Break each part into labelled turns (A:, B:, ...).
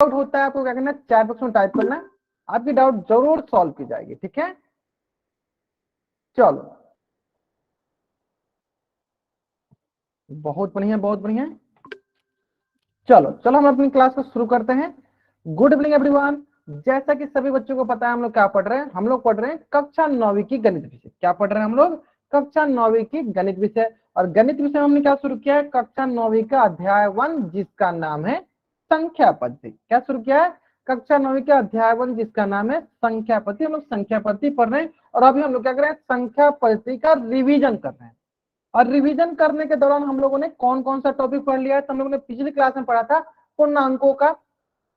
A: Doubt होता है आपको क्या करना है, चैट बॉक्स में टाइप करना है, आपकी डाउट जरूर सॉल्व की जाएगी। ठीक है, चलो बहुत बढ़िया बहुत बढ़िया। चलो चलो हम अपनी क्लास को शुरू करते हैं। Good evening everyone. जैसा कि सभी बच्चों को पता है हम लोग क्या पढ़ रहे हैं, हम लोग पढ़ रहे हैं कक्षा 9वीं की गणित विषय। क्या पढ़ रहे हैं हम लोग, कक्षा 9वीं की गणित विषय। और गणित विषय हमने क्या शुरू किया है, कक्षा 9वीं का अध्याय 1 जिसका नाम है संख्या पद्धति। क्या शुरू किया है, कक्षा 9वीं का अध्याय 1 जिसका नाम है संख्या पद्धति। हम लोग संख्या पद्धति पढ़ रहे हैं और अभी हम लोग क्या कर रहे हैं, संख्या पद्धति का रिविजन कर रहे हैं। और रिवीजन करने के दौरान हम लोगों ने कौन कौन सा टॉपिक पढ़ लिया है, तो हम लोगों ने पिछली क्लास में पढ़ा था पूर्णांकों का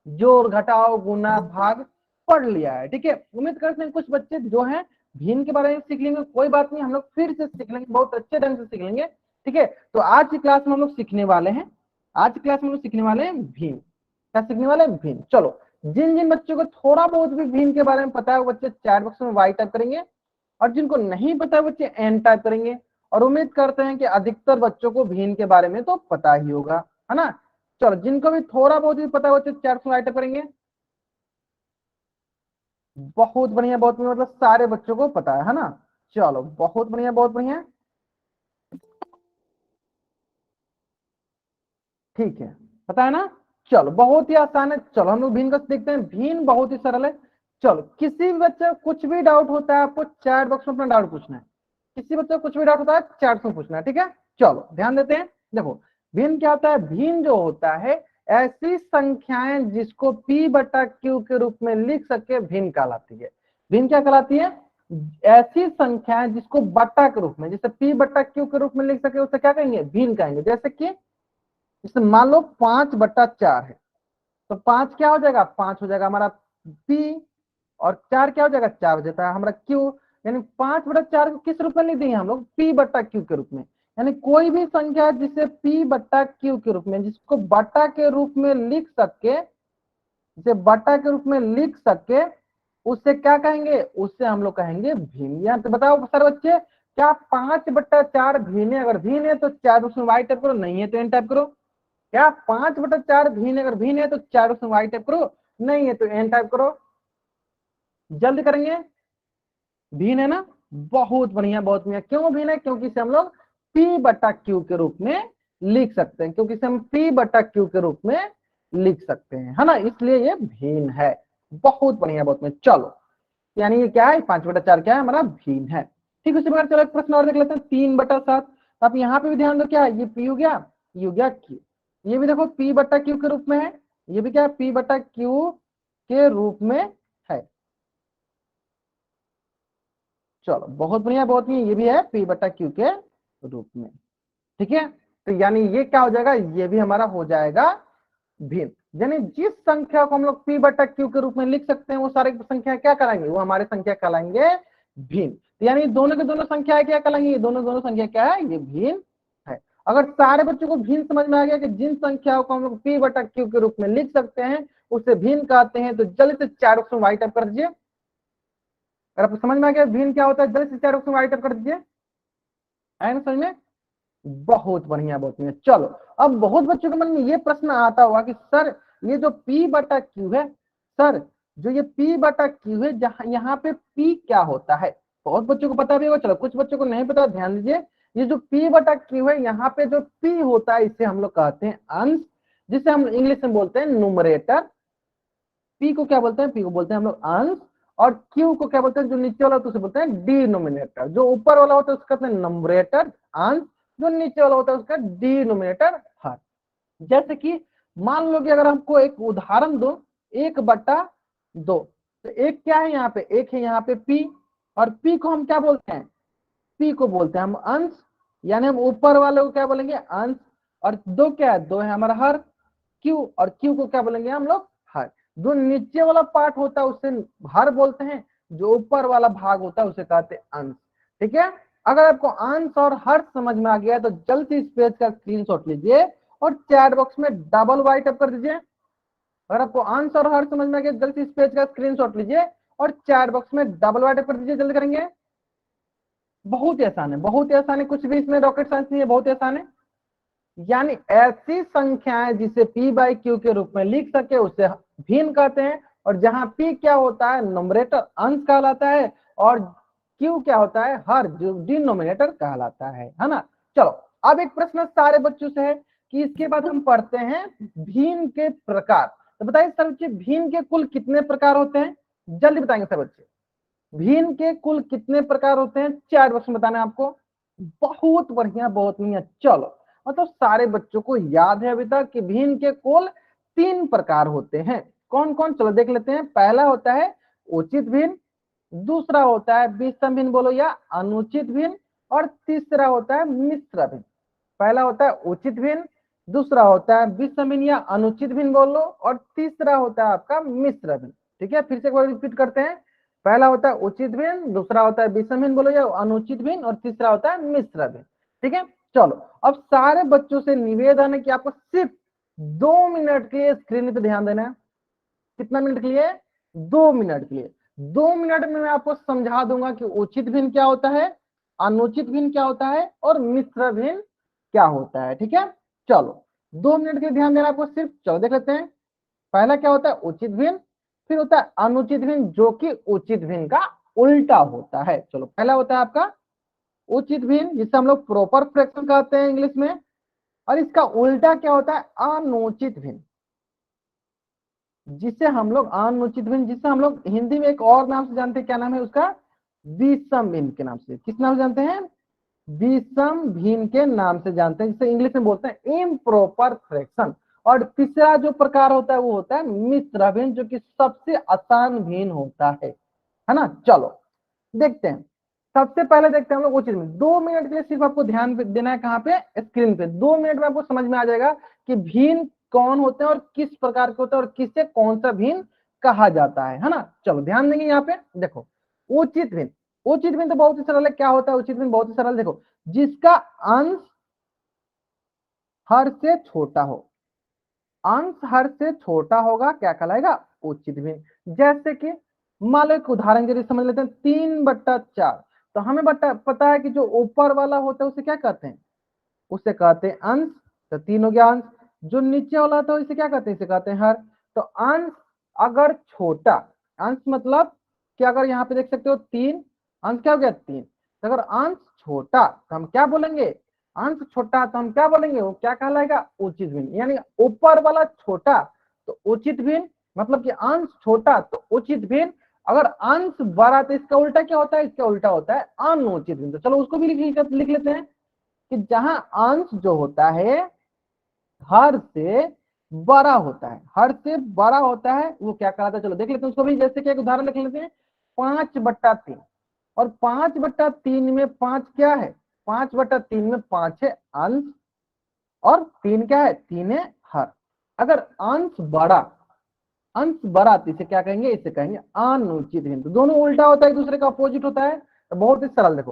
A: जोड़ घटाव गुना भाग पढ़ लिया है। ठीक है, उम्मीद करते हैं कुछ बच्चे जो हैं भिन्न के बारे में सीख लेंगे, कोई बात नहीं, हम लोग फिर से सीख लेंगे, बहुत अच्छे ढंग से सीख लेंगे। ठीक है, तो आज की क्लास में हम लोग सीखने वाले हैं, आज की क्लास में हम लोग सीखने वाले हैं भिन्न। क्या सीखने वाले हैं, भिन्न। चलो, जिन जिन बच्चों को थोड़ा बहुत भी भिन्न के बारे में पता है वो बच्चे चैट बॉक्स में वाई टाइप करेंगे, और जिनको नहीं पता है बच्चे एन टाइप करेंगे। और उम्मीद करते हैं कि अधिकतर बच्चों को भिन्न के बारे में तो पता ही होगा, है ना। चलो, जिनको भी थोड़ा बहुत भी पता है बच्चे चैट में राइट करेंगे। बहुत बढ़िया बहुत बढ़िया, मतलब सारे बच्चों को पता है ना। चलो बहुत बढ़िया बहुत बढ़िया, ठीक है, पता है ना। चलो बहुत ही आसान है। चलो हम लोग भिन्न का देखते हैं। भिन्न बहुत ही सरल है। चलो, किसी भी बच्चे को कुछ भी डाउट होता है आपको चैट बॉक्स में अपना डाउट पूछना है। किसी बच्चे को कुछ भी डाउट होता है चैट में पूछना है। ठीक है, चलो ध्यान देते हैं। देखो भिन्न क्या होता है, भिन्न जो होता है ऐसी संख्याएं जिसको p बटा q के रूप में लिख सके भिन्न कहलाती है। भिन्न क्या कहलाती है, ऐसी संख्याएं जिसको बटा के रूप में, जैसे p बटा q के रूप में लिख सके उसे क्या कहेंगे, भिन्न कहेंगे। जैसे कि जैसे मान लो 5/4 है, तो 5 क्या हो जाएगा, 5 हो जाएगा हमारा p, और 4 क्या हो जाएगा, 4 हो जाता है हमारा q। यानी 5/4 को किस रूप में लिख देंगे हम लोग, p बटा q के रूप में। यानी कोई भी संख्या जिसे p बटा q के रूप में, जिसको बटा के रूप में लिख सके, जिसे बटा के रूप में लिख सके, उससे क्या कहेंगे, उससे हम लोग कहेंगे भिन्न। यहाँ पे बताओ सर बच्चे, क्या 5/4 भिन्न है? अगर भिन्न है तो 4 उसमें वाई टाइप करो, नहीं है तो एन टाइप करो। क्या 5/4 भिन्न है? अगर भिन्न है तो 4 उसमें वाई टाइप करो, नहीं है तो एन टाइप करो। जल्द करेंगे, भिन्न है ना। बहुत बढ़िया बहुत बढ़िया। क्यों भिन्न है, क्योंकि इसे हम लोग p बटा क्यू के रूप में लिख सकते हैं, क्योंकि इसे हम p बटा क्यू के रूप में लिख सकते हैं, है ना, इसलिए ये भिन्न है। बहुत बढ़िया बहुत बढ़िया। चलो, यानी ये क्या है, 5/4 क्या है हमारा, भिन्न है। ठीक, उसी प्रकार चलो एक प्रश्न और देख लेते हैं, 3/7। तो आप यहाँ पे भी ध्यान दो, क्या है ये p हो गया, ये हो गया q। ये भी देखो p बटा क्यू के रूप में है, ये भी क्या है p बटा क्यू के रूप में है। चलो बहुत बढ़िया बहुत बढ़िया, ये भी है p बटा क्यू के रूप में। ठीक है, तो यानी ये क्या हो जाएगा, ये भी हमारा हो जाएगा भिन्न। यानी जिस संख्या को हम लोग p बटा क्यू के रूप में लिख सकते हैं वो सारे संख्या क्या कहलाएंगे, वो हमारे संख्या कहलाएंगे भिन्न। तो यानी दोनों के दोनों संख्या क्या कहलाएंगे, ये दोनों दोनों संख्या क्या है, ये भिन्न है। अगर सारे बच्चों को भिन्न समझ में आ गया कि जिन संख्याओं को हम लोग p बटा क्यू के रूप में लिख सकते हैं उसे भिन्न कहते हैं, तो जल्दी से 4 ऑप्शन वाई टाइप कर दीजिए। अगर आपको समझ में आ गया भिन्न क्या होता है, जल्दी से 4 ऑप्शन वाई टाइप कर दीजिए। आए ना समझ में, बहुत बढ़िया बहुत बढ़िया। चलो, अब बहुत बच्चों के मन में ये प्रश्न आता होगा कि सर ये जो p बटा क्यू है, सर जो ये p बटा क्यू है, जहां यहाँ पे p क्या होता है, बहुत बच्चों को पता भी होगा, चलो कुछ बच्चों को नहीं पता, ध्यान दीजिए। ये जो p बटा क्यू है, यहाँ पे जो p होता है इसे हम लोग कहते हैं अंश, जिसे हम इंग्लिश में बोलते हैं न्यूमरेटर। p को क्या बोलते हैं, p को बोलते हैं हम लोग अंश, और q को क्या बोलते हैं, जो नीचे वाला होता है उसे बोलते हैं डिनोमिनेटर। जो ऊपर वाला होता है उसका कहते हैं नंबरेटर अंश, जो नीचे वाला होता है उसका डिनोमिनेटर हर। जैसे कि मान लो कि अगर हमको एक उदाहरण दो, 1/2, तो एक क्या है यहाँ पे, एक है यहाँ पे p, और p को हम क्या बोलते हैं, p को बोलते हैं हम अंश, यानी हम ऊपर वाले को क्या बोलेंगे, अंश। और 2 क्या है, 2 है हमारा हर, q, और q को क्या बोलेंगे हम लोग, हर। जो नीचे वाला पार्ट होता है उसे हर बोलते हैं, जो ऊपर वाला भाग होता है उसे कहते हैं अंश। ठीक है, अगर आपको अंश और हर समझ में आ गया तो जल्दी इस पेज का स्क्रीनशॉट लीजिए और चैट बॉक्स में डबल वाई टाइप कर दीजिए। अगर आपको अंश और हर समझ में आ गया जल्दी इस पेज का स्क्रीनशॉट लीजिए और चैट बॉक्स में डबल वाई टाइप कर दीजिए। जल्दी करेंगे, बहुत ही आसान है, बहुत ही आसान है, कुछ भी इसमें रॉकेट साइंस नहीं है, बहुत ही आसान है। यानी ऐसी संख्याएं जिसे p बाई क्यू के रूप में लिख सके उसे भिन्न कहते हैं। और जहां p क्या होता है, नोमरेटर अंश कहलाता है, और q क्या होता है, हर, जो डिनोमिनेटर कहलाता है ना। चलो अब एक प्रश्न सारे बच्चों से है कि इसके बाद हम पढ़ते हैं भिन्न के प्रकार। तो बताइए सर बच्चे, भिन्न के कुल कितने प्रकार होते हैं, जल्दी बताएंगे सर बच्चे। भिन्न के कुल कितने प्रकार होते हैं, 4 प्रश्न बताना है आपको। बहुत बढ़िया, बहुत बढ़िया। चलो मतलब सारे बच्चों को याद है अभी तक कि भिन्न के कुल 3 प्रकार होते हैं। कौन कौन, चलो देख लेते हैं। पहला होता है उचित भिन्न, दूसरा होता है विषम भिन्न बोलो या अनुचित भिन्न, और तीसरा होता है मिश्र भिन्न। पहला होता है उचित भिन्न, दूसरा होता है विषम भिन्न या अनुचित भिन्न बोलो, और तीसरा होता है आपका मिश्र भिन्न। ठीक है, फिर से एक बार रिपीट करते हैं। पहला होता है उचित भिन्न, दूसरा होता है विषम भिन्न बोलो या अनुचित भिन्न, और तीसरा होता है मिश्र भिन्न। ठीक है, चलो अब सारे बच्चों से निवेदन है कि आपको सिर्फ 2 मिनट के लिए स्क्रीन पे ध्यान देना है। कितना मिनट के लिए, 2 मिनट के लिए। 2 मिनट में मैं आपको समझा दूंगा कि उचित भिन्न क्या होता है, अनुचित भिन्न क्या होता है, और मिश्र भिन्न क्या होता है। ठीक है, चलो 2 मिनट के लिए ध्यान देना आपको सिर्फ। चलो देख लेते हैं। पहला क्या होता है, उचित भिन्न, फिर होता है अनुचित भिन्न जो कि उचित भिन्न का उल्टा होता है। चलो पहला होता है आपका उचित भिन्न, जिसे हम लोग प्रॉपर फ्रैक्शन कहते हैं इंग्लिश में, और इसका उल्टा क्या होता है, अनुचित भिन्न, जिसे हम लोग अनुचित भिन्न, जिसे हम लोग हिंदी में एक और नाम से जानते हैं। क्या नाम है उसका, विषम भिन्न के नाम से। किस नाम से जानते हैं, विषम भिन्न के नाम से जानते हैं, जिसे इंग्लिश में बोलते हैं इम्प्रॉपर फ्रैक्शन। और तीसरा जो प्रकार होता है वो होता है मिश्र भिन्न, जो कि सबसे आसान भिन्न होता है ना। चलो देखते हैं। सबसे पहले देखते हैं हम लोग उचित भिन्न। 2 मिनट के लिए सिर्फ आपको ध्यान देना है, कहाँ पे, स्क्रीन पे। 2 मिनट में आपको समझ में आ जाएगा कि भिन्न कौन होते हैं और किस प्रकार के होते हैं और किससे कौन सा भिन्न कहा जाता है ना। चलो ध्यान देंगे यहाँ पे, देखो उचित भिन्न। उचित भिन्न तो बहुत ही सरल है। क्या होता है उचित भिन्न, बहुत ही सरल, देखो जिसका अंश हर से छोटा हो, अंश हर से छोटा होगा क्या कहलाएगा, उचित भिन्न। जैसे कि मान लो एक उदाहरण के लिए समझ लेते हैं, 3/4। तो हमें पता है कि जो ऊपर वाला होता है उसे क्या कहते हैं, उसे कहते हैं अंश। तो 3 हो गया अंश। जो नीचे वाला होता है इसे क्या कहते हैं, इसे कहते हैं हर। तो अंश अगर छोटा, अंश मतलब कि अगर यहाँ पे देख सकते हो 3, अंश क्या हो गया 3। तो अगर अंश छोटा तो हम क्या बोलेंगे, अंश छोटा तो हम क्या बोलेंगे, वो क्या कहलाएगा, उचित भिन्न। यानी ऊपर वाला छोटा तो उचित भिन्न, मतलब कि अंश छोटा तो उचित भिन्न। अगर अंश बड़ा तो इसका उल्टा क्या होता है, इसका उल्टा होता है अनुचित भिन्न। तो चलो उसको भी लिख लेते हैं कि जहां अंश जो होता है हर से बड़ा होता है, हर से बड़ा होता है, वो क्या कहलाता है। चलो देख लेते हैं उसको भी। जैसे कि एक उदाहरण लिख लेते हैं, 5/3। और 5/3 में 5 क्या है, 5/3 में 5 है अंश, और 3 क्या है, 3 है हर। अगर अंश बड़ा तो इसे क्या कहेंगे, इसे कहेंगे अनुचित भिन्न। तो दोनों उल्टा होता है, एक दूसरे का अपोजिट होता है। तो बहुत ही सरल, देखो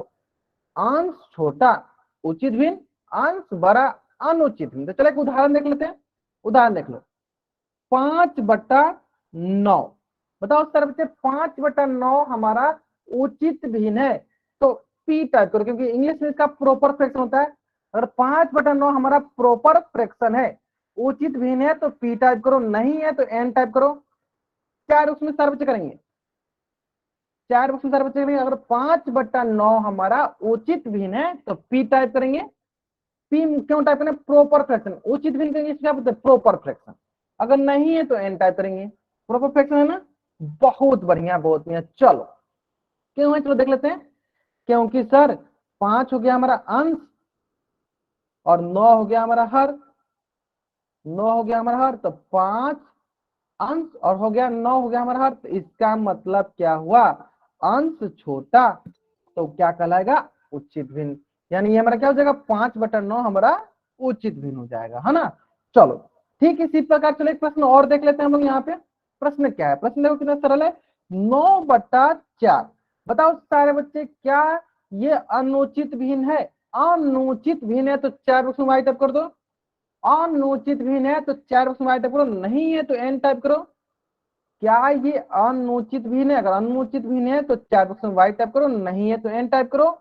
A: अंश छोटा उचित भिन्न, अंश बड़ा अनुचित भिन्न। तो चलो एक उदाहरण देख लेते हैं। उदाहरण देख लो, 5/9। बताओ सर बच्चे, 5/9 हमारा उचित भिन्न है। तो पी टाइप करो, क्योंकि इंग्लिश में इसका प्रॉपर फ्रैक्शन होता है। अगर 5/9 हमारा प्रॉपर फ्रैक्शन है, उचित भिन्न है, तो पी टाइप करो, नहीं है तो एन टाइप करो। 4 उसमें सर बच्चे करेंगे, 4 उसमें सर बच्चे करेंगे। अगर 5/9 हमारा उचित भिन्न है तो पी टाइप करेंगे। पी क्यों टाइप करें, प्रॉपर फ्रैक्शन। उचित भिन्न करेंगे क्या बोलते हैं, प्रॉपर फ्रैक्शन। अगर नहीं है तो एन टाइप करेंगे। प्रॉपर फ्रैक्शन है ना, बहुत बढ़िया, बहुत बढ़िया। चलो क्यों है, चलो देख लेते हैं। क्योंकि सर 5 हो गया हमारा अंश, और 9 हो गया हमारा हर। 9 हो गया हमारा हर, तो 5 अंश और हो गया 9 हो गया हमारा हर। तो इसका मतलब क्या हुआ, अंश छोटा तो क्या कहलाएगा, उचित भिन्न। यानी ये हमारा क्या हो जाएगा, 5/9 हमारा उचित भिन्न हो जाएगा, है ना। चलो ठीक इसी प्रकार चलो एक प्रश्न और देख लेते हैं हम लोग यहाँ पे। प्रश्न क्या है, प्रश्न देखो कितना सरल है। 9/4, बताओ सारे बच्चे, क्या ये अनुचित भिन्न है। अनुचित भिन्न है तो 4 उसमें वाई टाइप कर दो। अनुचित भिन्न है तो 4 उसमें वाई टाइप करो, नहीं है तो एन टाइप करो। क्या ये अनुचित भिन्न है, अगर अनुचित भिन्न है तो 4 में वाई टाइप करो, नहीं है तो एन टाइप करो।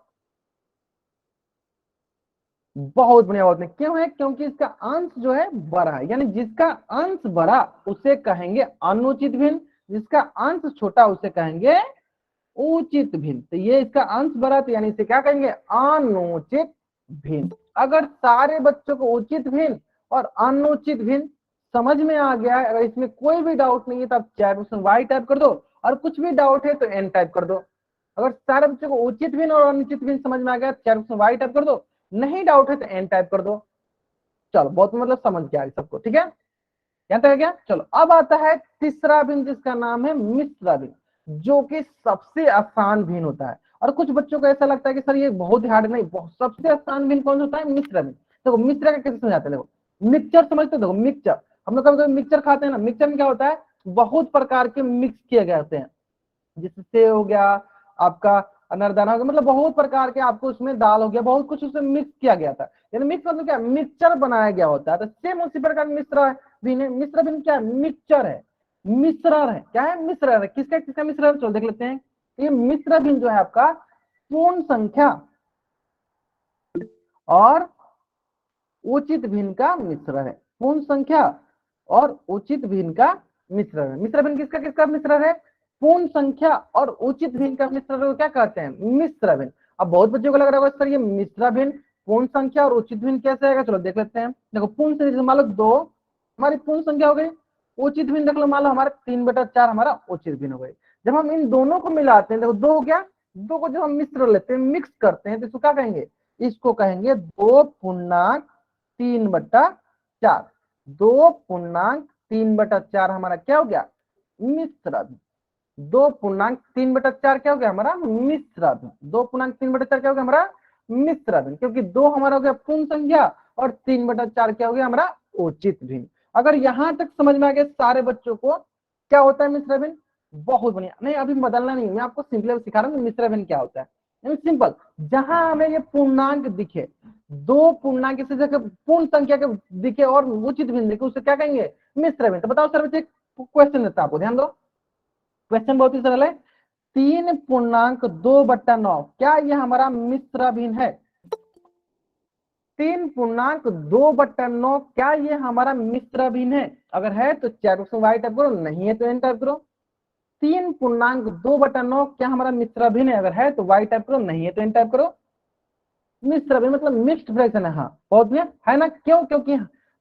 A: बहुत बढ़िया, बहुत बढ़िया। क्यों है? क्योंकि इसका अंश जो है बड़ा है, यानी जिसका अंश बड़ा उसे कहेंगे अनुचित भिन्न, जिसका अंश छोटा उसे कहेंगे उचित भिन्न। तो ये इसका अंश बड़ा, तो यानी इसे क्या कहेंगे? अनुचित भिन्न। अगर सारे बच्चों को उचित भिन्न और अनुचित भिन्न समझ में आ गया है, अगर इसमें कोई भी डाउट नहीं है तो आप चैट बॉक्स में वाई टाइप कर दो, और कुछ भी डाउट है तो एन टाइप कर दो। अगर सारे बच्चों को उचित भिन्न और अनुचित भिन्न समझ में आ गया, चैट बॉक्स में वाई टाइप कर दो, नहीं डाउट है तो एन टाइप कर दो। चलो, बहुत मतलब समझ गया सबको, ठीक है? यहाँ तक है क्या? चलो, अब आता है तीसरा भिन्न जिसका नाम है मिश्र भिन्न, जो कि सबसे आसान भिन्न होता है। और कुछ बच्चों को ऐसा लगता है कि सर ये बहुत हार्ड नहीं, सबसे आसान भिन्न कौन होता है? मिश्र भिन्न। देखो मिश्र का कैसे समझाते हैं, देखो मिक्सचर समझते हो? देखो मिक्सचर, हम लोग कभी कभी मिक्सचर खाते हैं ना, मिक्सचर में क्या होता है? बहुत प्रकार के मिक्स किए गए होते हैं, जैसे सेव हो गया, आपका अनारदाना हो गया, मतलब बहुत प्रकार के, आपको उसमें दाल हो गया, बहुत कुछ उसमें मिक्स किया गया था। यानी मिक्स मतलब क्या? मिक्सचर बनाया गया होता है। तो सेम उसी प्रकार मिश्र भिन्न, मिश्र भिन्न क्या है? मिक्सचर है, मिश्रण है। क्या है? मिश्रण है। किसका किसका मिश्रण? चलो देख लेते हैं। ये मिश्र भिन्न जो है आपका पूर्ण संख्या और उचित भिन्न का मिश्रण है। पूर्ण संख्या और उचित भिन्न का मिश्रण है। मिश्र भिन्न किसका किसका मिश्रण है? पूर्ण संख्या और उचित भिन्न का मिश्रण को क्या कहते हैं? मिश्र भिन्न। अब बहुत बच्चों को लग रहा होगा सर ये मिश्र भिन्न पूर्ण संख्या और उचित भिन्न कैसे आएगा? चलो देख लेते हैं। देखो पूर्ण संख्या मान लो 2 हमारी पूर्ण संख्या हो गई, उचित भिन्न देख लो मान लो हमारा 3/4 हमारा उचित भिन्न हो गई। जब हम इन दोनों को मिलाते हैं, देखो 2 हो गया, 2 को जब हम मिश्र लेते हैं, मिक्स करते हैं, तो इसको क्या कहेंगे? इसको कहेंगे 2/3/4। 2/3/4 हमारा क्या हो गया? मिश्र भिन्न। 2/3/4 क्या हो गया हमारा? मिश्र भिन्न। 2/3/4 क्या हो गया हमारा? मिश्र भिन्न, क्योंकि 2 हमारा हो गया पूर्ण संख्या और 3/4 क्या हो गया हमारा? उचित भिन्न। अगर यहां तक समझ में आ गया सारे बच्चों को क्या होता है मिश्र भिन्न? बहुत बढ़िया। नहीं अभी बदलना नहीं, मैं आपको सिंपल सिखा रहा हूँ मिश्र भिन्न क्या होता है। सिंपल, जहां हमें ये पूर्णांक दिखे, 2 पूर्णांक से जगह पूर्ण संख्या के दिखे और उचित भिन्न दिखे, उसे क्या कहेंगे? मिश्र भिन्न। तो बताओ सर, बच्चे क्वेश्चन देता है आपको, ध्यान दो। क्वेश्चन बहुत ही सरल है। 3.2/9 क्या ये हमारा मिश्र भिन्न है? 3.2/9 क्या ये हमारा मिश्र भिन्न है? अगर है तो चैट बॉक्स में वाई टाइप करो, नहीं है तो एन टाइप करो। 3.2/9 क्या हमारा मिश्र भिन्न है? अगर है तो वाई टाइप करो, नहीं है तो एन टाइप करो। मिश्र भिन्न मतलब मिक्स्ड फ्रैक्शन है। हाँ बहुत बढ़िया है ना। क्यों? क्योंकि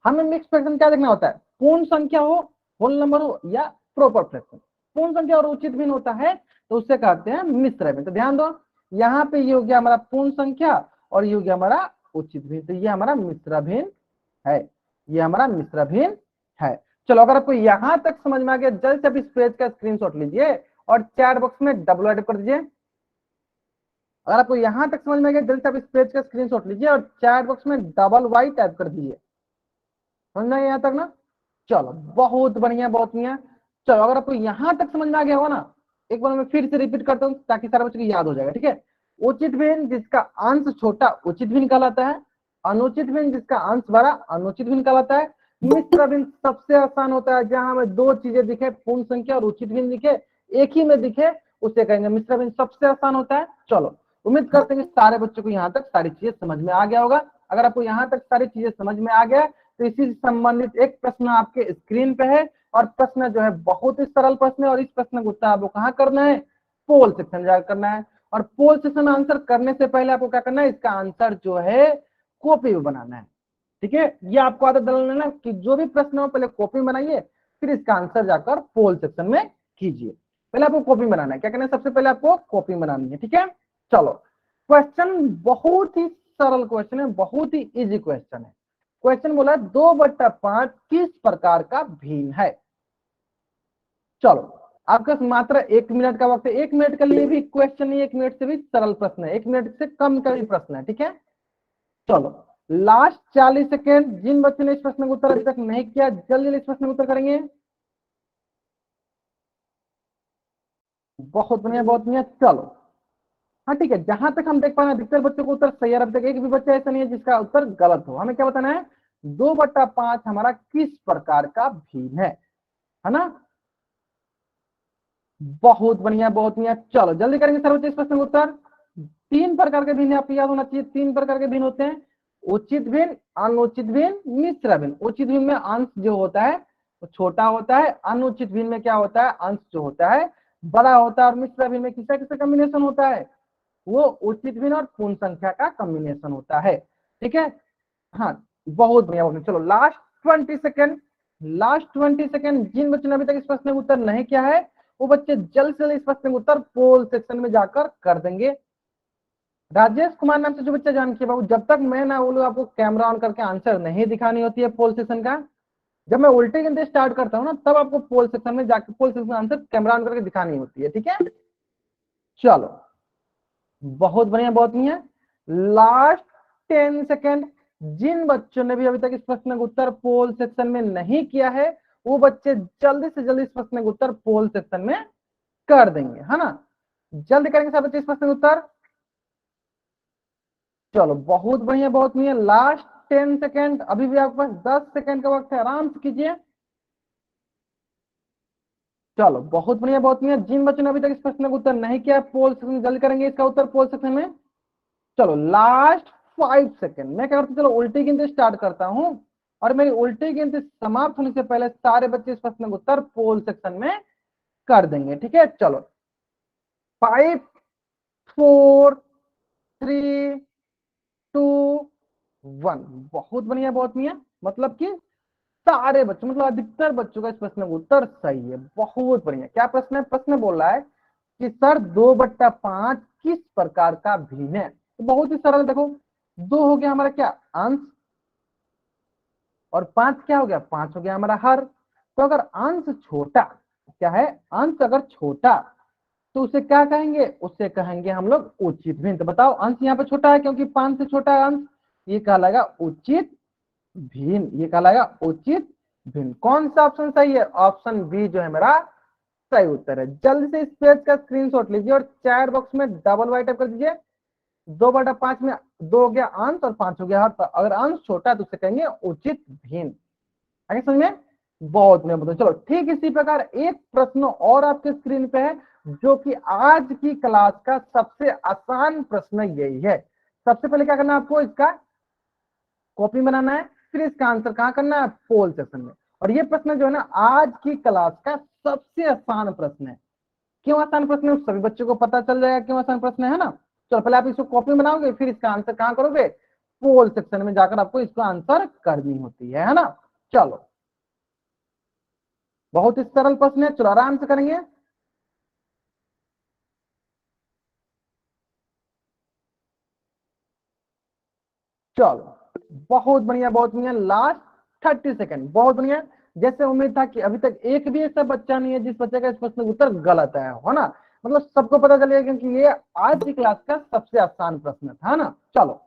A: हमें मिक्स्ड फ्रैक्शन क्या देखना होता है? पूर्ण संख्या हो, होल नंबर हो, या प्रॉपर फ्रैक्शन। पूर्ण संख्या और उचित भिन्न होता है तो उससे कहते हैं मिश्र भिन्न। तो ध्यान दो, यहाँ पे ये हो गया हमारा पूर्ण संख्या और ये हो गया हमारा उचित भिन्न, तो ये हमारा मिश्र भिन्न है। ये हमारा मिश्र भिन्न है। चलो, अगर आपको यहां तक समझ में आ गया, जल्द से आप इस पेज का स्क्रीनशॉट लीजिए और चैट बॉक्स में डबल टाइप कर दीजिए। अगर आपको यहां तक समझ में आ गया, जल्द से आप इस पेज का स्क्रीनशॉट लीजिए और चैट बॉक्स में डबल वाई टाइप कर दीजिए। समझ में आ गया यहाँ तक ना? चलो बहुत बढ़िया, बहुत बढ़िया। चलो, अगर आपको यहां तक समझ में आ गया होगा ना, एक बार मैं फिर से रिपीट करता हूँ ताकि सारे बच्चों को याद हो जाएगा, ठीक है? उचित भिन्न जिसका अंश छोटा उचित भिन्न कहलाता है। अनुचित भिन्न जिसका अंश बड़ा अनुचित भिन्न कहलाता है। मिश्र भिन्न सबसे आसान होता है, जहां हमें 2 चीजें दिखे, पूर्ण संख्या और उचित भिन्न दिखे, एक ही में दिखे, उसे कहेंगे मिश्र भिन्न। सबसे आसान होता है। चलो, उम्मीद करते हैं कि सारे बच्चों को यहाँ तक सारी चीजें समझ में आ गया होगा। अगर आपको यहाँ तक सारी चीजें समझ में आ गया तो इसी से संबंधित एक प्रश्न आपके स्क्रीन पे है, और प्रश्न जो है बहुत ही सरल प्रश्न है, और इस प्रश्न का उत्तर आपको कहाँ करना है? पोल सेक्शन जाकर करना है। और पोल सेक्शन आंसर करने से पहले आपको क्या करना है? इसका आंसर जो है कॉपी में बनाना है, ठीक है? ये आपको आदत डालना है ना कि जो भी प्रश्न हो पहले कॉपी में बनाइए, फिर इसका आंसर जाकर पोल सेक्शन में कीजिए। पहले आपको कॉपी बनाना है। क्या करना है? सबसे पहले आपको कॉपी बनानी है, ठीक है? चलो, क्वेश्चन बहुत ही सरल क्वेश्चन है, बहुत ही इजी क्वेश्चन है। क्वेश्चन बोला 2/5 किस प्रकार का भिन्न है? चलो, आपका मात्र 1 मिनट का वक्त है। 1 मिनट के लिए भी क्वेश्चन नहीं, 1 मिनट से भी सरल प्रश्न है, 1 मिनट से कम का भी प्रश्न है, ठीक है? चलो, लास्ट 40 सेकेंड। जिन बच्चों ने इस प्रश्न का उत्तर अभी तक नहीं किया, जल्दी इस प्रश्न का उत्तर करेंगे। बहुत बढ़िया, बहुत बढ़िया। चलो, हाँ ठीक है, जहां तक हम देख पा रहे हैं अधिकतर बच्चों को उत्तर सही है। अब तक एक भी बच्चा ऐसा नहीं है जिसका उत्तर गलत हो। हमें क्या बताना है? 2/5 हमारा किस प्रकार का भिन्न है ना? बहुत बढ़िया, बहुत बढ़िया। चलो जल्दी करेंगे सर बच्चे इस प्रश्न का उत्तर। 3 प्रकार के भिन्न आपको याद होना चाहिए। 3 प्रकार के भिन्न होते हैं। उचित भिन्न, अनुचित भिन्न, मिश्र भिन्न। उचित भिन्न में अंश जो होता है वो छोटा होता है, अनुचित भिन्न में क्या होता है, अंश जो होता है बड़ा होता है, और मिश्र भिन्न में किसका किसका कॉम्बिनेशन होता है, वो उचित भिन्न और पूर्ण संख्या का कॉम्बिनेशन होता है। ठीक है, हाँ बहुत बढ़िया। चलो लास्ट 20 सेकेंड, लास्ट 20 सेकेंड। जिन बच्चों ने अभी तक इस प्रश्न का उत्तर नहीं किया है वो बच्चे जल्द से जल्द इस प्रश्न का उत्तर पोल सेक्शन में जाकर कर देंगे। राजेश कुमार नाम से जो बच्चा जान के बाबू, जब तक मैं ना बोलूं आपको कैमरा ऑन करके आंसर नहीं दिखानी होती है पोल सेक्शन का। जब मैं उल्टे गिनते स्टार्ट करता हूँ ना तब आपको पोल सेक्शन में जाकर पोल सेक्शन आंसर कैमरा ऑन करके दिखानी होती है। ठीक है, चलो बहुत बढ़िया, बहुत बढ़िया। Last 10 second. जिन बच्चों ने भी अभी तक इस प्रश्न का उत्तर पोल सेक्शन में नहीं किया है वो बच्चे जल्दी से जल्दी इस प्रश्न का उत्तर पोल सेक्शन में कर देंगे, है ना। जल्दी करेंगे सब बच्चे इस प्रश्न का उत्तर। चलो बहुत बढ़िया, बहुत बढ़िया। लास्ट 10 सेकेंड, अभी भी आपके पास 10 सेकेंड का वक्त है, आराम से कीजिए। चलो बहुत बढ़िया, बहुत बढ़िया। जिन बच्चों ने अभी तक इस प्रश्न का उत्तर नहीं किया पोल सेक्शन में, जल्दी करेंगे इसका उत्तर पोल सेक्शन में। चलो लास्ट 5 सेकेंड। मैं क्या करता हूँ, चलो उल्टी गिनती स्टार्ट करता हूँ और मेरी उल्टी गिनती समाप्त होने से पहले सारे बच्चे इस प्रश्न का उत्तर पोल सेक्शन में कर देंगे। ठीक है, चलो 5 4 3 2 1। बहुत बढ़िया, बहुत बढ़िया। मतलब कि सारे बच्चों, मतलब अधिकतर बच्चों का इस प्रश्न का उत्तर सही है। बहुत बढ़िया। क्या प्रश्न है, प्रश्न बोल रहा है कि सर 2/5 किस प्रकार का भिन्न है। तो बहुत ही सरल, देखो 2 हो गया हमारा क्या, अंश, और 5 क्या हो गया, 5 हो गया हमारा हर। तो अगर अंश छोटा, क्या है, अंश अगर छोटा तो उसे क्या कहेंगे, उसे कहेंगे हम लोग उचित भिन्न। तो बताओ अंश यहाँ पे छोटा है क्योंकि 5 से छोटा है अंश, ये कहलाएगा उचित भिन्न, ये कहलाएगा उचित भिन्न। कौन सा ऑप्शन सही है, ऑप्शन बी जो है मेरा सही उत्तर है। जल्दी से इस पेज का स्क्रीनशॉट लीजिए और चैट बॉक्स में डबल वाई टाइप कर दीजिए। 2/5 में 2 हो गया अंश और 5 हो गया हर। तो अगर अंश छोटा है तो उसे कहेंगे उचित भिन्न। आगे समझ में, बहुत में बताओ। चलो ठीक इसी प्रकार एक प्रश्न और आपके स्क्रीन पे है जो कि आज की क्लास का सबसे आसान प्रश्न यही है। सबसे पहले क्या करना है आपको, इसका कॉपी बनाना है, फिर इसका आंसर कहाँ करना है, पोल सेक्शन में। और ये प्रश्न जो है ना आज की क्लास का सबसे आसान प्रश्न है। क्यों आसान प्रश्न है सभी बच्चों को पता चल जाएगा क्यों आसान प्रश्न है ना। चलो पहले आप इसको कॉपी बनाओगे फिर इसका आंसर कहाँ करोगे, पोल सेक्शन में जाकर आपको इसका आंसर करनी होती है ना। चलो बहुत ही सरल प्रश्न है, चलो आराम से करेंगे। चलो बहुत बढ़िया, बहुत बढ़िया। लास्ट 30 सेकेंड, बहुत बढ़िया। जैसे उम्मीद था कि अभी तक एक भी ऐसा बच्चा नहीं है जिस बच्चे का इस प्रश्न का उत्तर गलत है, हो ना। मतलब सबको पता चलेगा क्योंकि ये आज की क्लास का सबसे आसान प्रश्न था ना। चलो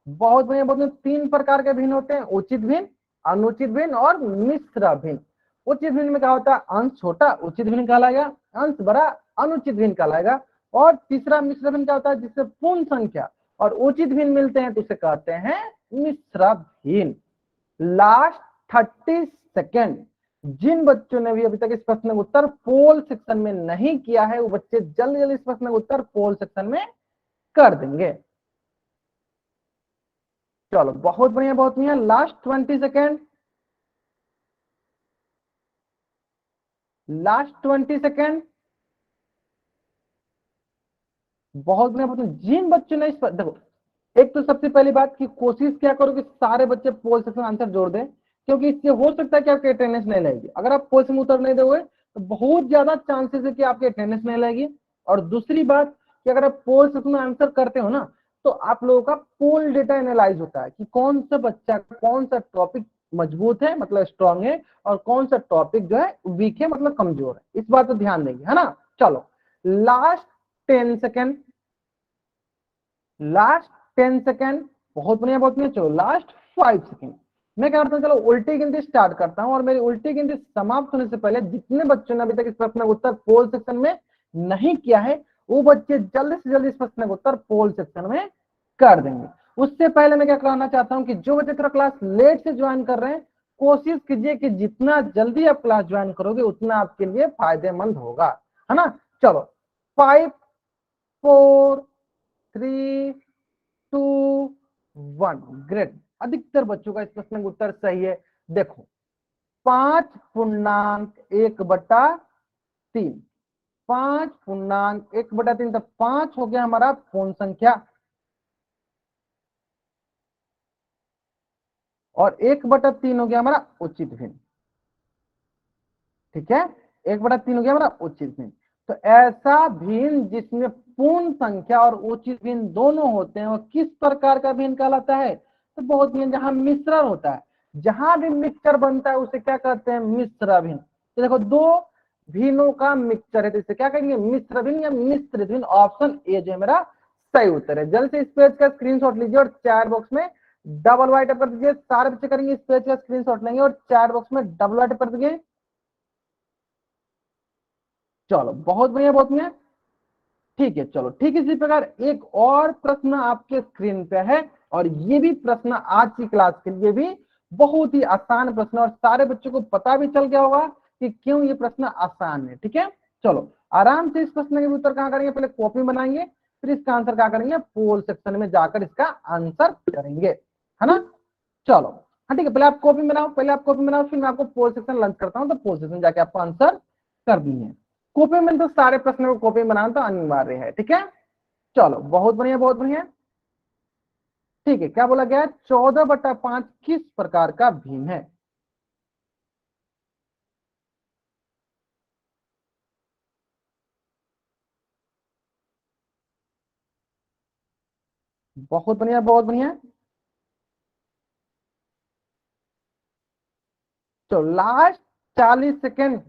A: बहुत बढ़िया, बहुत बढ़िया। 3 प्रकार के भिन्न होते हैं, उचित भिन्न, अनुचित भिन्न और मिश्र भिन्न। उचित भिन्न में क्या होता है, अंश छोटा उचित भिन्न कहलाएगा, अंश बड़ा अनुचित भिन्न कहलाएगा। और तीसरा मिश्र भिन्न क्या होता है, जिससे पूर्ण संख्या और उचित भिन्न मिलते हैं तो उसे कहते हैं मिश्र भिन्न। Last 30 second. जिन बच्चों ने भी अभी तक इस प्रश्न का उत्तर पोल सेक्शन में नहीं किया है वो बच्चे जल्दी जल्दी इस प्रश्न का उत्तर पोल सेक्शन में कर देंगे। चलो बहुत बढ़िया, बहुत बढ़िया। Last 20 second, last 20 second. बहुत बढ़िया, बहुत बढ़िया। जिन बच्चों ने इस पर देखो, एक तो सबसे पहली बात की कोशिश क्या करो कि सारे बच्चे पोल सेक्शन आंसर जोड़ दें, क्योंकि इससे हो सकता है कि आपकी अटेंडेंस नहीं लगेगी। अगर आप पोल में उत्तर नहीं दोगे तो बहुत ज्यादा चांसेस है कि आपकी अटेंडेंस नहीं लगेगी। और दूसरी बात कि अगर आप पोल सेक्शन में आंसर करते हो ना तो आप लोगों का पोल डेटा एनालाइज होता है कि कौन सा बच्चा कौन सा टॉपिक मजबूत है मतलब स्ट्रांग है, और कौन सा टॉपिक जो है वीक है मतलब कमजोर है। इस बात पर ध्यान देंगे, है ना। चलो लास्ट 10 सेकेंड, लास्ट 10 सेकेंड। बहुत बढ़िया, बहुत बढ़िया। चलो लास्ट 5 सेकेंड। मैं क्या करता हूँ, चलो उल्टी गिनती स्टार्ट करता हूँ और मेरी उल्टी गिनती समाप्त होने से पहले जितने बच्चों ने अभी तक इस प्रश्न का उत्तर पोल सेक्शन में नहीं किया है वो बच्चे जल्दी से जल्दी इस प्रश्न का उत्तर पोल सेक्शन में कर देंगे। उससे पहले मैं क्या कराना चाहता हूँ कि जो बच्चे थोड़ा क्लास लेट से ज्वाइन कर रहे हैं कोशिश कीजिए कि जितना जल्दी आप क्लास ज्वाइन करोगे उतना आपके लिए फायदेमंद होगा, है ना। चलो 5 4 3 2 1। ग्रेट, अधिकतर बच्चों का इस प्रश्न का उत्तर सही है। देखो 5.1/3, 5.1/3, तो 5 हो गया हमारा पूर्ण संख्या और 1/3 हो गया हमारा उचित भिन्न। ठीक है, 1/3 हो गया हमारा उचित भिन्न। तो ऐसा भिन्न जिसमें पूर्ण संख्या और उचित भिन्न दोनों होते हैं वो किस प्रकार का भिन्न कहलाता है? तो बहुत भिन्न जहां मिश्रण होता है, जहां भी मिक्सचर बनता है उसे क्या कहते हैं? मिश्र भिन्न। तो देखो दो भिन्नों का मिक्सचर है तो इसे क्या कहेंगे? मिश्र भिन्न या मिश्रित भिन्न। ऑप्शन ए जो है मेरा सही उत्तर है। जल्द से इस पेज का स्क्रीनशॉट लीजिए और चैट बॉक्स में डबल वाइट कर दीजिए। सारे बच्चे करेंगे इस पेज का स्क्रीनशॉट लेंगे और चैट बॉक्स में डबल वाइट कर दीजिए। चलो बहुत बढ़िया, बहुत बढ़िया। ठीक है, चलो ठीक इसी प्रकार एक और प्रश्न आपके स्क्रीन पे है और ये भी प्रश्न आज की क्लास के लिए भी बहुत ही आसान प्रश्न और सारे बच्चों को पता भी चल गया होगा कि क्यों ये प्रश्न आसान है। ठीक है, चलो आराम से इस प्रश्न के उत्तर कहाँ करेंगे? पहले कॉपी बनाएंगे, फिर इसका आंसर क्या करेंगे? पोल सेक्शन में जाकर इसका आंसर करेंगे, है ना? चलो हाँ ठीक है, पहले आप कॉपी बनाओ, फिर मैं आपको पोल सेक्शन लंच करता हूँ, तो पोल सेक्शन जाके आपको आंसर कर दिए। कॉपी में तो सारे प्रश्नों को कॉपी बनाना तो अनिवार्य है। ठीक है, चलो बहुत बढ़िया, बहुत बढ़िया। ठीक है, क्या बोला गया है? 14/5 किस प्रकार का भिन्न है? बहुत बढ़िया, बहुत बढ़िया। तो लास्ट 40 सेकेंड।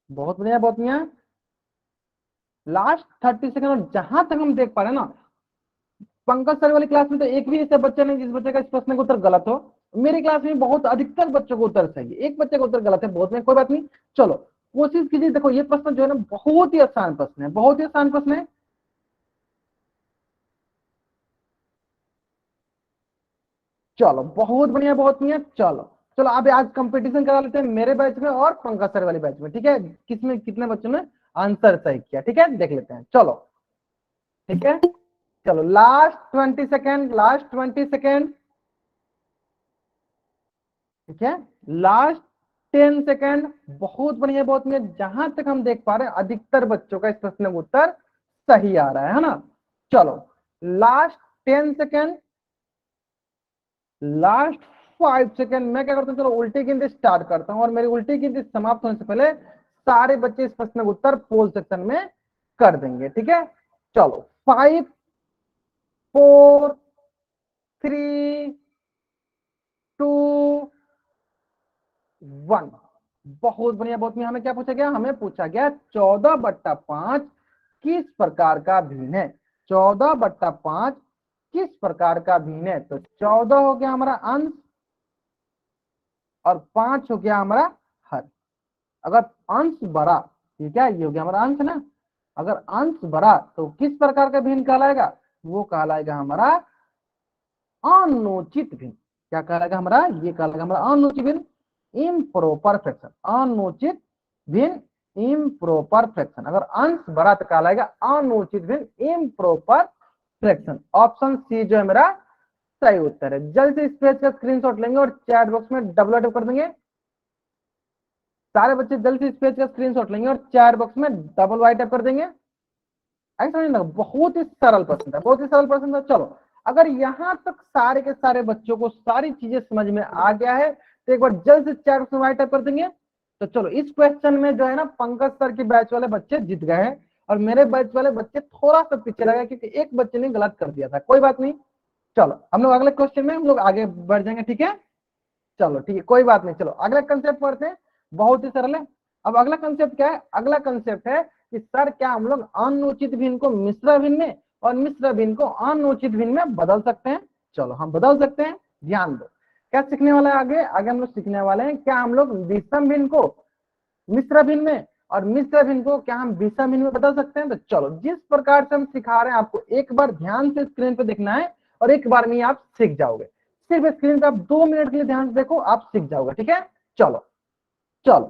A: बहुत बढ़िया, बहुत बढ़िया। Last 30 second. और जहां तक हम देख पा रहे हैं ना, पंकज सर वाली क्लास में तो एक भी ऐसे बच्चा नहीं जिस बच्चे का इस प्रश्न का उत्तर गलत हो। मेरी क्लास में बहुत अधिकतर बच्चों को उत्तर सही है, एक बच्चे का उत्तर गलत है, बहुत में कोई बात नहीं। चलो कोशिश कीजिए। देखो ये प्रश्न जो है ना बहुत ही आसान प्रश्न है, बहुत ही आसान प्रश्न है। चलो बहुत बढ़िया, बहुत बढ़िया। चलो चलो अब आज कंपटीशन करा लेते हैं मेरे बैच में और पंकज सर वाले बैच में। ठीक है, किसमें कितने बच्चों ने आंसर सही किया? ठीक है, देख लेते हैं। चलो ठीक है, चलो लास्ट 20 सेकेंड, लास्ट 20 सेकेंड। ठीक है, लास्ट 10 सेकेंड। बहुत बढ़िया, बहुत बढ़िया। जहां तक हम देख पा रहे हैं अधिकतर बच्चों का इस प्रश्न का उत्तर सही आ रहा है ना? चलो लास्ट 10 सेकेंड, लास्ट 5 सेकेंड। मैं क्या करता हूँ, चलो उल्टी गिनती स्टार्ट करता हूँ और मेरी उल्टी गिनती समाप्त होने से पहले सारे बच्चे इस प्रश्न का उत्तर पोल सेक्शन में कर देंगे। ठीक है, चलो 5, 4, 3, 2, 1। बहुत बढ़िया, बहुत बढ़िया। हमें क्या पूछा गया? हमें पूछा गया 14/5 किस प्रकार का भिन्न है? 14/5 किस प्रकार का भिन्न है? तो 14 हो गया हमारा अंश और 5 हो गया हमारा हर। अगर अंश बड़ा, ठीक है, ये हो गया हमारा अंश ना। अगर अंश बड़ा तो किस प्रकार का भिन्न कहलाएगा? वो कहलाएगा हमारा अनुचित भिन्न। क्या कहलाएगा हमारा? ये कहलाएगा हमारा अनुचित भिन्न, इम्प्रोपर फ्रैक्शन। अनुचित भिन्न, इम्प्रोपर फ्रैक्शन। अगर अंश बड़ा तो कहलाएगा अनुचित भिन्न, इम्प्रोपर फ्रैक्शन। ऑप्शन सी जो है मेरा सही उत्तर है। जल्द से इस पेज का स्क्रीनशॉट लेंगे और चैट बॉक्स में डबल टैप कर देंगे। सारे बच्चे जल्द से इस पेज का स्क्रीनशॉट लेंगे और चैट बॉक्स में डबल वाई टैप कर देंगे। ऐसा नहीं लगा, बहुत ही सरल प्रश्न था, बहुत ही सरल प्रश्न था। चलो अगर यहां तक सारे के सारे बच्चों को सारी चीजें समझ में आ गया है तो एक बार जल्द से चैट बॉक्स में वाई टैप कर देंगे। तो चलो इस क्वेश्चन में जो है ना पंकज सर की बैच वाले बच्चे जीत गए हैं और मेरे बैच वाले बच्चे थोड़ा सा पीछे लगे क्योंकि एक बच्चे ने गलत कर दिया था। कोई बात नहीं, चलो हम लोग अगले क्वेश्चन में हम लोग आगे बढ़ जाएंगे। ठीक है, चलो ठीक है, कोई बात नहीं। चलो अगला कंसेप्ट पढ़ते हैं, बहुत ही सरल है। अब अगला कंसेप्ट क्या है? अगला कंसेप्ट है कि सर क्या हम लोग अनुचित भिन्न को मिश्र भिन्न में और मिश्र भिन्न को अनुचित भिन्न में बदल सकते हैं? चलो हम बदल सकते हैं, ध्यान दो। क्या सीखने वाला है आगे? आगे हम लोग सीखने वाले हैं क्या हम लोग विषम भिन्न को मिश्र भिन्न में और मिश्र भिन्न को क्या हम विषम भिन्न में बदल सकते हैं? तो चलो जिस प्रकार से हम सिखा रहे हैं आपको एक बार ध्यान से स्क्रीन पे देखना है और एक बार में आप सीख जाओगे। सिर्फ स्क्रीन पे आप 2 मिनट के लिए ध्यान से देखो, आप सीख जाओगे। ठीक है, चलो चलो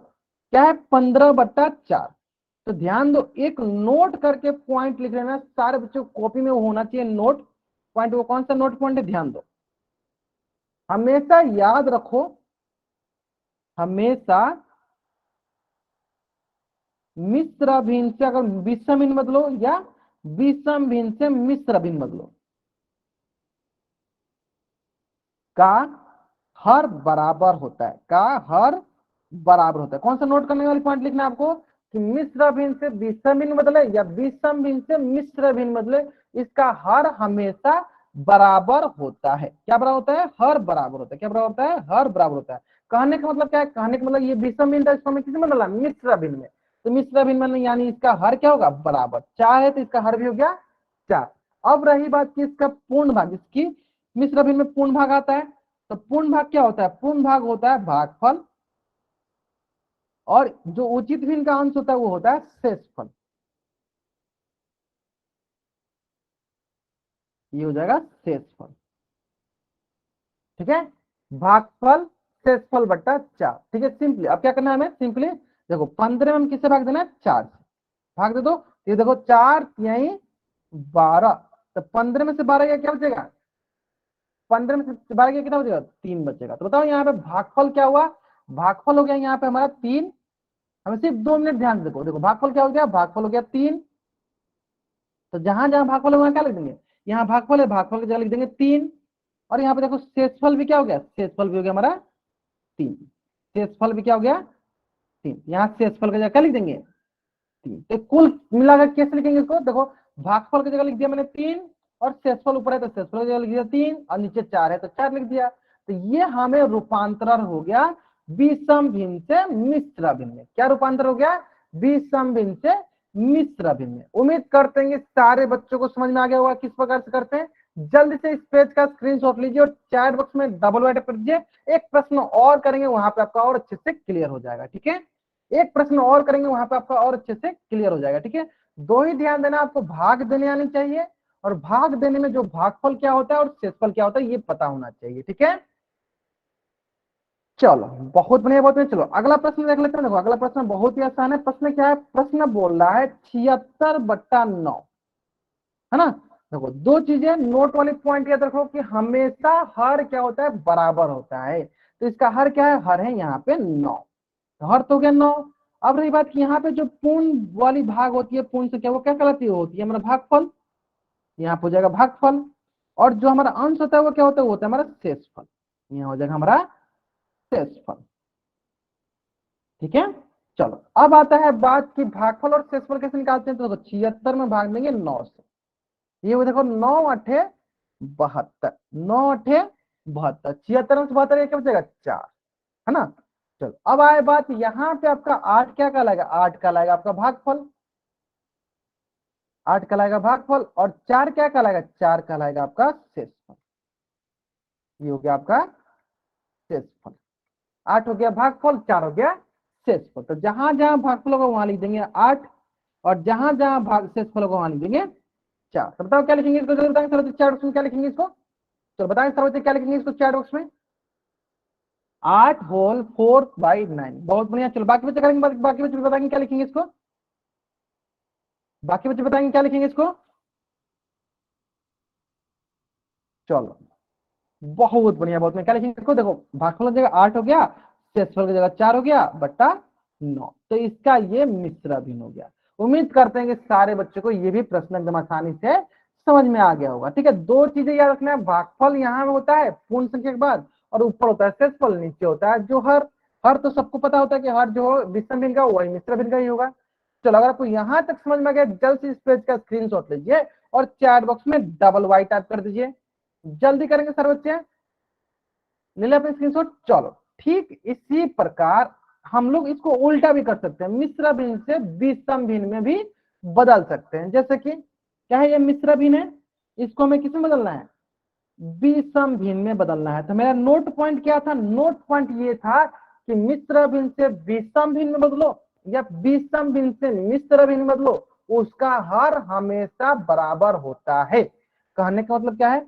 A: क्या है 15/4। तो ध्यान दो, एक नोट करके पॉइंट लिख लेना, सारे बच्चों को कॉपी में होना चाहिए नोट पॉइंट। वो कौन सा नोट पॉइंट है, ध्यान दो, हमेशा याद रखो, हमेशा मिश्र भिन्न से अगर विषम भिन्न बदलो या विषम भिन्न से मिश्र भिन्न बदलो, का हर बराबर होता है, का हर बराबर होता है। कौन सा नोट करने वाली पॉइंट लिखना है आपको कि मिश्र भिन्न से विषम भिन्न बदले या विषम भिन्न से मिश्र भिन्न बदले, इसका हर हमेशा बराबर होता है। क्या बराबर होता है, हर बराबर होता है। क्या बराबर होता है, हर बराबर होता है। कहने का मतलब क्या है, कहने का मतलब ये विषम भिन्न था, इसको हमें किसमें बदला, मिश्र भिन्न में। तो मिश्र भिन्न में यानी इसका हर क्या होगा, बराबर। 4 है तो इसका हर भी हो गया 4। अब रही बात कि इसका पूर्ण भाग, इसकी मिश्र भिन्न में पूर्ण भाग आता है। तो पूर्ण भाग क्या होता है, पूर्ण भाग होता है भागफल, और जो उचित भिन्न का अंश होता है वो होता है शेषफल। ये हो जाएगा शेषफल, ठीक है। भागफल शेषफल बट्टा 4, ठीक है। सिंपली अब क्या करना है हमें, सिंपली देखो 15 में हम किससे भाग देना है, 4 से भाग दे दो। ये देखो 4 यही 12, तो 15 में से 12 गया क्या बचेगा, 15 में से 12 गया कितना बचेगा, 3 बचेगा। तो बताओ यहाँ पे भागफल क्या हुआ, भागफल हो गया यहाँ पे हमारा 3। हमें सिर्फ 2 मिनट ध्यान से देखो, देखो भागफल क्या हो गया, भागफल हो गया 3। तो जहां जहां भागफल है वहां क्या लिख देंगे, यहाँ भागफल है, भागफल की जगह लिख देंगे 3। और यहाँ पे देखो शेषफल भी क्या हो गया, शेषफल भी हो गया हमारा 3। शेषफल भी क्या हो गया 3, यहाँ शेषफल की जगह क्या लिख देंगे 3। तो कुल मिलाकर कैसे लिखेंगे इसको, देखो भागफल की जगह लिख दिया मैंने 3, और शेषफल ऊपर है तो शेषफल की जगह लिख दिया 3, और नीचे 4 है तो 4 लिख दिया। तो ये हमें रूपांतरण हो गया विषम भिन्न से मिश्र भिन्न में। क्या रूपांतर हो गया, विषम भिन्न से मिश्र भिन्न में। उम्मीद करते हैं सारे बच्चों को समझ में आ गया होगा किस प्रकार से करते हैं। जल्दी से इस पेज का स्क्रीनशॉट लीजिए और चैट बॉक्स में डबल राइट कर दीजिए। एक प्रश्न और करेंगे, वहां पे आपका और अच्छे से क्लियर हो जाएगा, ठीक है। एक प्रश्न और करेंगे, वहां पे आपका और अच्छे से क्लियर हो जाएगा, ठीक है। दो ही ध्यान देना, आपको भाग देने आनी चाहिए, और भाग देने में जो भागफल क्या होता है और शेषफल क्या होता है ये पता होना चाहिए, ठीक है। चलो बहुत बढ़िया, बहुत बढ़िया। चलो अगला प्रश्न देख लेते हैं। देखो अगला प्रश्न बहुत ही आसान है। प्रश्न क्या है, प्रश्न बोल रहा है 76/9, है ना। देखो दो चीजें नोट वाली पॉइंट याद रखो कि हमेशा हर क्या होता है, बराबर होता है। तो इसका हर क्या है, हर है यहाँ पे 9, तो हर तो हो गया 9। अब रही बात कि यहाँ पे जो पूर्ण वाली भाग होती है, पूर्ण से क्या वो क्या कहलाती है, होती है हमारा भागफल। यहाँ पे हो जाएगा भागफल, और जो हमारा अंश होता है वो क्या होता है, वो होता है हमारा शेषफल। यहाँ हो जाएगा हमारा शेषफल, ठीक है। चलो अब आता है बात कि भागफल और शेषफल कैसे निकालते हैं। तो देखो 76 में भाग देंगे 9 से, ये वो देखो 9 अठे 72, 9 अठे 72, 76 में से 72 क्या बचेगा 4, है ना। चलो अब आए बात यहाँ पे आपका 8 क्या कहलाएगा, 8 कहलाएगा आपका भागफल, 8 कहलाएगा भागफल, और 4 क्या कहलाएगा, 4 कहलाएगा आपका शेषफल। ये हो गया आपका शेषफल। 8 हो गया भागफल, 4 हो गया शेषफल। तो जहां जहां भागफल होगा वहां लिख देंगे 8, और जहां जहां भाग शेषफल होगा वहां लिख देंगे 4। तो बताओ क्या लिखेंगे इसको, जरूर बताएंगे सर चैट बॉक्स में क्या लिखेंगे इसको। तो बताएं सर क्या लिखेंगे इसको चैट बॉक्स में, 8 होल 4/9। बहुत बढ़िया। चलो बाकी बच्चे करेंगे, बाकी बच्चे बताएंगे क्या लिखेंगे इसको, बाकी बच्चे बताएंगे क्या लिखेंगे इसको। चलो बहुत बढ़िया, बहुत बढ़िया। क्या लिखेंगे इसको, देखो भागफल की जगह 8 हो गया, शेषफल की जगह 4 हो गया बट्टा 9, तो इसका ये मिश्र भिन्न हो गया। उम्मीद करते हैं कि सारे बच्चों को ये भी प्रश्न एकदम आसानी से समझ में आ गया होगा, ठीक है। दो चीजें याद रखना है, भागफल यहाँ होता है पूर्ण संख्या के बाद, और ऊपर होता है शेषफल, नीचे होता है जो हर। हर तो सबको पता होता है कि हर जो विषम भिन्न का वही मिश्र भिन्न का ही होगा। चलो अगर आपको यहाँ तक समझ में आ गया, जल्द से इस पेज का स्क्रीनशॉट लीजिए और चैट बॉक्स में डबल वाई टाइप कर दीजिए। जल्दी करेंगे सर बच्चे, ले ले अपने स्क्रीनशॉट। चलो ठीक इसी प्रकार हम लोग इसको उल्टा भी कर सकते हैं, मिश्र भिन्न से विषम भिन्न में भी बदल सकते हैं। जैसे कि क्या है, ये मिश्र भिन्न है, इसको हमें किसमें बदलना है, विषम भिन्न में बदलना है। तो मेरा नोट पॉइंट क्या था, नोट पॉइंट ये था कि मिश्र भिन्न से विषम भिन्न में बदलो या विषम भिन्न से मिश्र भिन्न में बदलो, उसका हर हमेशा बराबर होता है। कहने का मतलब क्या है,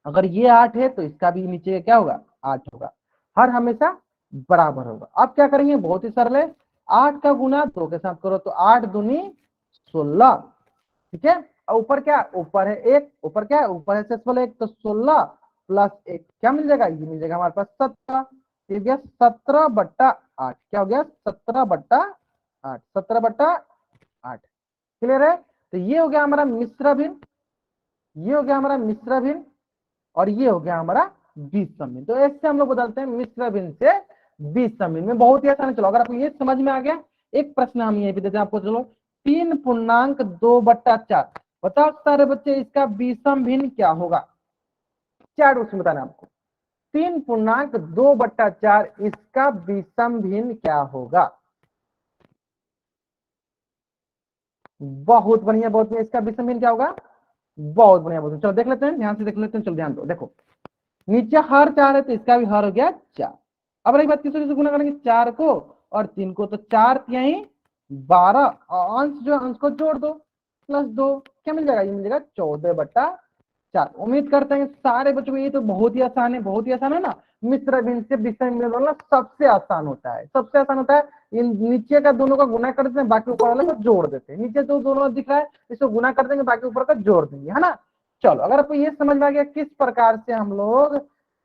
A: अगर ये 8 है तो इसका भी नीचे क्या होगा 8 होगा, हर हमेशा बराबर होगा। अब क्या करेंगे, बहुत ही सरल है, 8 का गुना 2 के साथ करो तो 8 दूनी 16, ठीक है। और ऊपर क्या, ऊपर है 1, ऊपर क्या है, ऊपर है शेषफल 1, तो 16 प्लस 1 क्या मिल जाएगा, ये मिल जाएगा हमारे पास 17, ठीक है। 17/8 क्या हो गया, 17/8, 17/8, क्लियर है। तो ये हो गया हमारा मिश्र भिन्न, ये हो गया हमारा मिश्र भिन्न, और ये हो गया हमारा विषम भिन्न। तो ऐसे हम लोग बदलते हैं मिश्र भिन्न से विषम भिन्न में, बहुत ही आसान है। चलो अगर आपको ये समझ में आ गया, एक प्रश्न हम ये भी देते हैं आपको, चलो 3.2/4, बताओ सारे बच्चे इसका विषम भिन्न क्या होगा, चार उसमें बताना आपको। 3.2/4 इसका विषम भिन्न क्या होगा। बहुत बढ़िया, बहुत बढ़िया, इसका विषम भिन्न क्या होगा, बहुत बढ़िया, बहुत चलो देख लेते हैं, ध्यान से देख लेते हैं। चलो ध्यान दो, देखो नीचे हर 4 है तो इसका भी हर हो गया 4। अब रही बात किस वजह से गुना करेंगे, 4 को और 3 को, तो 4 तिहाई 12, अंश जो अंश को जोड़ दो प्लस 2 क्या मिल जाएगा, ये मिल जाएगा 14/4। उम्मीद करते हैं सारे बच्चों को ये तो बहुत ही आसान है, बहुत ही आसान है ना। मिश्र भिन्न से विषम भिन्न बोलना सबसे आसान होता है, सबसे आसान होता है। इन नीचे का दोनों का गुना कर देते हैं, बाकी ऊपर वाले को जोड़ देते हैं। नीचे जो दोनों दिख रहा है इसको गुना कर देंगे, बाकी ऊपर का जोड़ देंगे, है ना। चलो अगर आपको ये समझ में आ गया किस प्रकार से हम लोग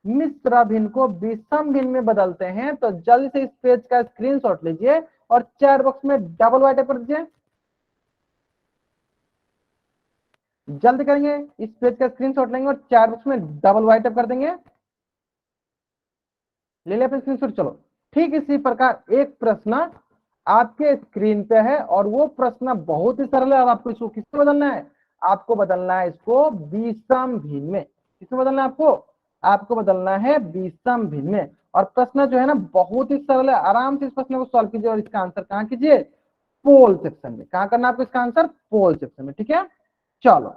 A: मिश्र भिन्न को विषम भिन्न में बदलते हैं, तो जल्दी से इस पेज का स्क्रीनशॉट लीजिए और चैट बॉक्स में डबल वाइट कर दीजिए। जल्दी करेंगे, इस पेज का स्क्रीनशॉट लेंगे और चैट बॉक्स में डबल वाइट कर देंगे। ले लिया अपने स्क्रीनशॉट, चलो। ठीक इसी प्रकार एक प्रश्न आपके स्क्रीन पे है और वो प्रश्न बहुत ही सरल है। और आपको इसको किससे बदलना है, आपको बदलना है इसको विषम भिन्न में। किसमें बदलना है आपको, आपको बदलना है विषम भिन्न में। और प्रश्न जो है ना बहुत ही सरल है, आराम से इस प्रश्न को सॉल्व कीजिए और इसका आंसर कहाँ कीजिए, पोल सेक्शन में। कहाँ करना है आपको इसका आंसर, पोल सेक्शन में, ठीक है। चलो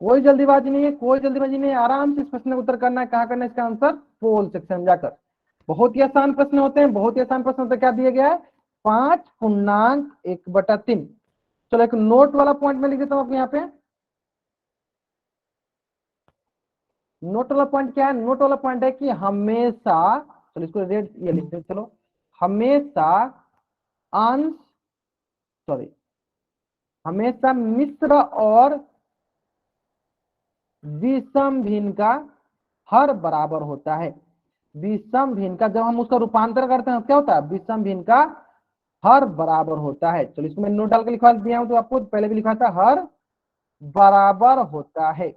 A: कोई जल्दीबाजी नहीं है, कोई जल्दीबाजी नहीं है, आराम से इस प्रश्न का उत्तर करना है। कहाँ करना है इसका आंसर, पोल सेक्शन में जाकर। बहुत ही आसान प्रश्न होते हैं, बहुत ही आसान प्रश्न होता है। क्या दिया गया है, 5.1/3। चलो एक नोट वाला पॉइंट में लिख देता हूं आपको यहाँ पे। नोट वाला पॉइंट क्या है, नोट वाला पॉइंट है कि हमेशा, चलो इसको रेड ये लिखते हैं, चलो हमेशा अंश, सॉरी, हमेशा मिश्र और विषम भिन्न का हर बराबर होता है। विषम भिन्न का जब हम उसका रूपांतर करते हैं क्या होता है, विषम भिन्न का हर बराबर होता है। चलो इसको मैं नोट डाल के लिखवा दिया हूं, तो आपको पहले भी लिखा था हर बराबर होता है।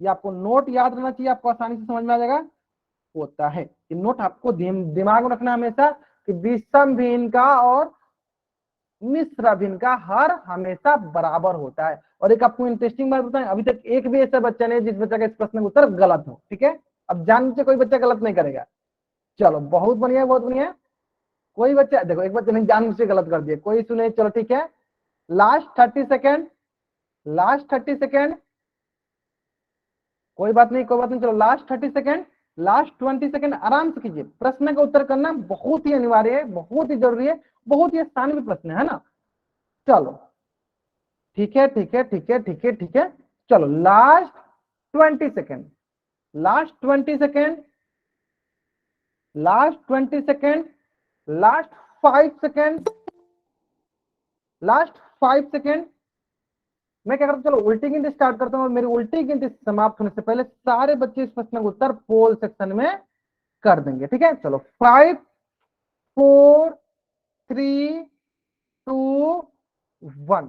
A: ये आपको नोट याद रहना चाहिए, आपको आसानी से समझ में आ जाएगा। होता है कि नोट आपको दिमाग में रखना हमेशा कि विषम भिन्न का और मिश्र भिन्न का हर हमेशा बराबर होता है। और एक आपको इंटरेस्टिंग बात बताएं, अभी तक एक भी ऐसा बच्चा नहीं जिस बच्चा का इस प्रश्न का उत्तर गलत हो, ठीक है। अब जान लीजिए कोई बच्चा गलत नहीं करेगा। चलो बहुत बढ़िया, बहुत बढ़िया। कोई बच्चा, देखो एक बच्चे ने जान से गलत कर दिया, कोई इशू नहीं, चलो ठीक है। लास्ट 30 सेकेंड, लास्ट 30 सेकेंड, कोई बात नहीं, कोई बात नहीं, चलो लास्ट 30 सेकेंड, लास्ट 20 सेकेंड, आराम से कीजिए। प्रश्न का उत्तर करना बहुत ही अनिवार्य है, बहुत ही जरूरी है, बहुत ही आसान भी प्रश्न है ना। चलो ठीक है, ठीक है, ठीक है, ठीक है, ठीक है। चलो last 20 second, last 20 second, last 20 second, last 5 second, last 5 second. मैं क्या करता हूं, चलो उल्टी गिनती स्टार्ट करता हूं और मेरी उल्टी गिनती समाप्त होने से पहले सारे बच्चे इस प्रश्न का उत्तर पोल सेक्शन में कर देंगे, ठीक है। चलो 5 4 3 2 1।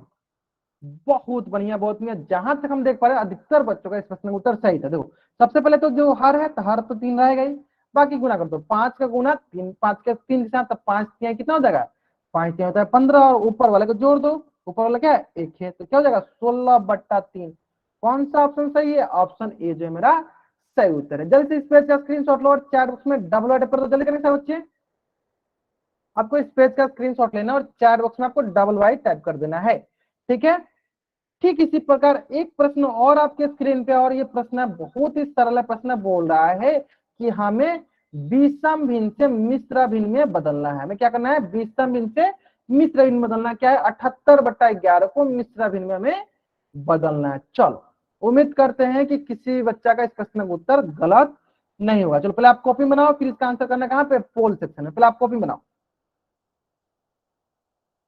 A: बहुत बढ़िया, बहुत बढ़िया। जहां तक हम देख पा रहे हैं अधिकतर बच्चों का इस प्रश्न का उत्तर सही था। देखो सबसे पहले तो जो हर है, तो हर तो 3 रहेगा ही, बाकी गुना कर दो। 5 का गुना 3, 5 के 3 के साथ, तब 5 तिहाई कितना हो जाएगा, 5 तिहाई होता है 15, और ऊपर वाले को जोड़ दो, ऊपर वाला क्या है 1 है, तो क्या हो जाएगा 16/3। कौन सा ऑप्शन सही है, ऑप्शन ए जो है मेरा सही उत्तर है। जल्दी से इस पेज का स्क्रीनशॉट लो और चैट बॉक्स में डबल वाइट कर दो। जल्दी करें बच्चे, आपको इस पेज का स्क्रीनशॉट लेना और चैट बॉक्स में आपको डबल वाइट टाइप कर देना है, ठीक है। ठीक इसी प्रकार एक प्रश्न और आपके स्क्रीन पे, और ये प्रश्न बहुत ही सरल प्रश्न बोल रहा है कि हमें विषम भिन्न से मिश्र भिन्न में बदलना है। हमें क्या करना है, विषम भिन्न से मिश्र भिन्न में बदलना। क्या है, 78/11 को मिश्र भिन्न में हमें बदलना है। चलो उम्मीद करते हैं कि किसी बच्चा का इस प्रश्न का उत्तर गलत नहीं होगा। चलो पहले आप कॉपी बनाओ, फिर इसका आंसर करना कहाँ पे, पोल सेक्शन में। पहले आप कॉपी बनाओ,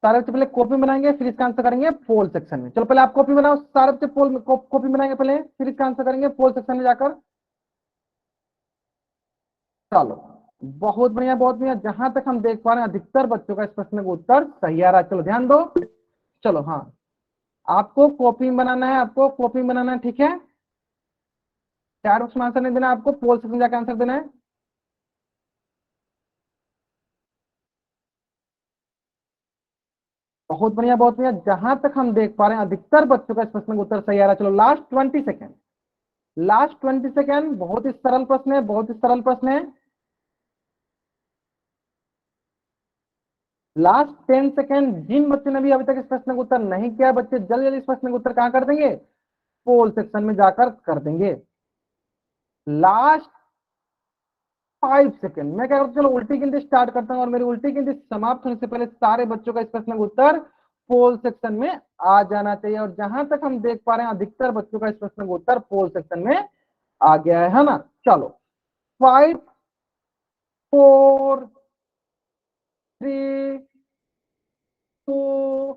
A: सारे बच्चे पहले कॉपी बनाएंगे, फिर इसका आंसर करेंगे पोल सेक्शन में। चलो पहले आप कॉपी बनाओ, सारे बच्चे पोल कॉपी बनाएंगे पहले, फिर इसका आंसर करेंगे पोल सेक्शन में जाकर। चलो बहुत बढ़िया बहुत बढ़िया, जहां तक हम देख पा रहे हैं अधिकतर बच्चों का इस प्रश्न का उत्तर सही आ रहा है। चलो ध्यान दो। चलो हाँ, आपको कॉपी बनाना है, आपको कॉपी बनाना है, ठीक है। चार बॉक्स में आंसर नहीं देना, आपको पोल सेक्शन जाकर आंसर देना है। बहुत बढ़िया बहुत बढ़िया, जहां तक हम देख पा रहे हैं अधिकतर बच्चों का इस प्रश्न का उत्तर सही आ रहा है। चलो लास्ट 20 सेकेंड, लास्ट 20 सेकेंड, बहुत ही सरल प्रश्न है, बहुत ही सरल प्रश्न है। लास्ट 10 सेकेंड, जिन बच्चों ने भी अभी तक इस प्रश्न का उत्तर नहीं किया, बच्चे जल्दी जल्दी इस प्रश्न का उत्तर कहां कर देंगे, पोल सेक्शन में जाकर कर देंगे। लास्ट 5 सेकेंड, मैं क्या करता हूँ, चलो उल्टी गिनती स्टार्ट करता हूँ, और मेरी उल्टी गिनती समाप्त होने से पहले सारे बच्चों का इस प्रश्न का उत्तर पोल सेक्शन में आ जाना चाहिए। और जहां तक हम देख पा रहे हैं अधिकतर बच्चों का इस प्रश्न का उत्तर पोल सेक्शन में आ गया है ना। चलो 5 4 3 2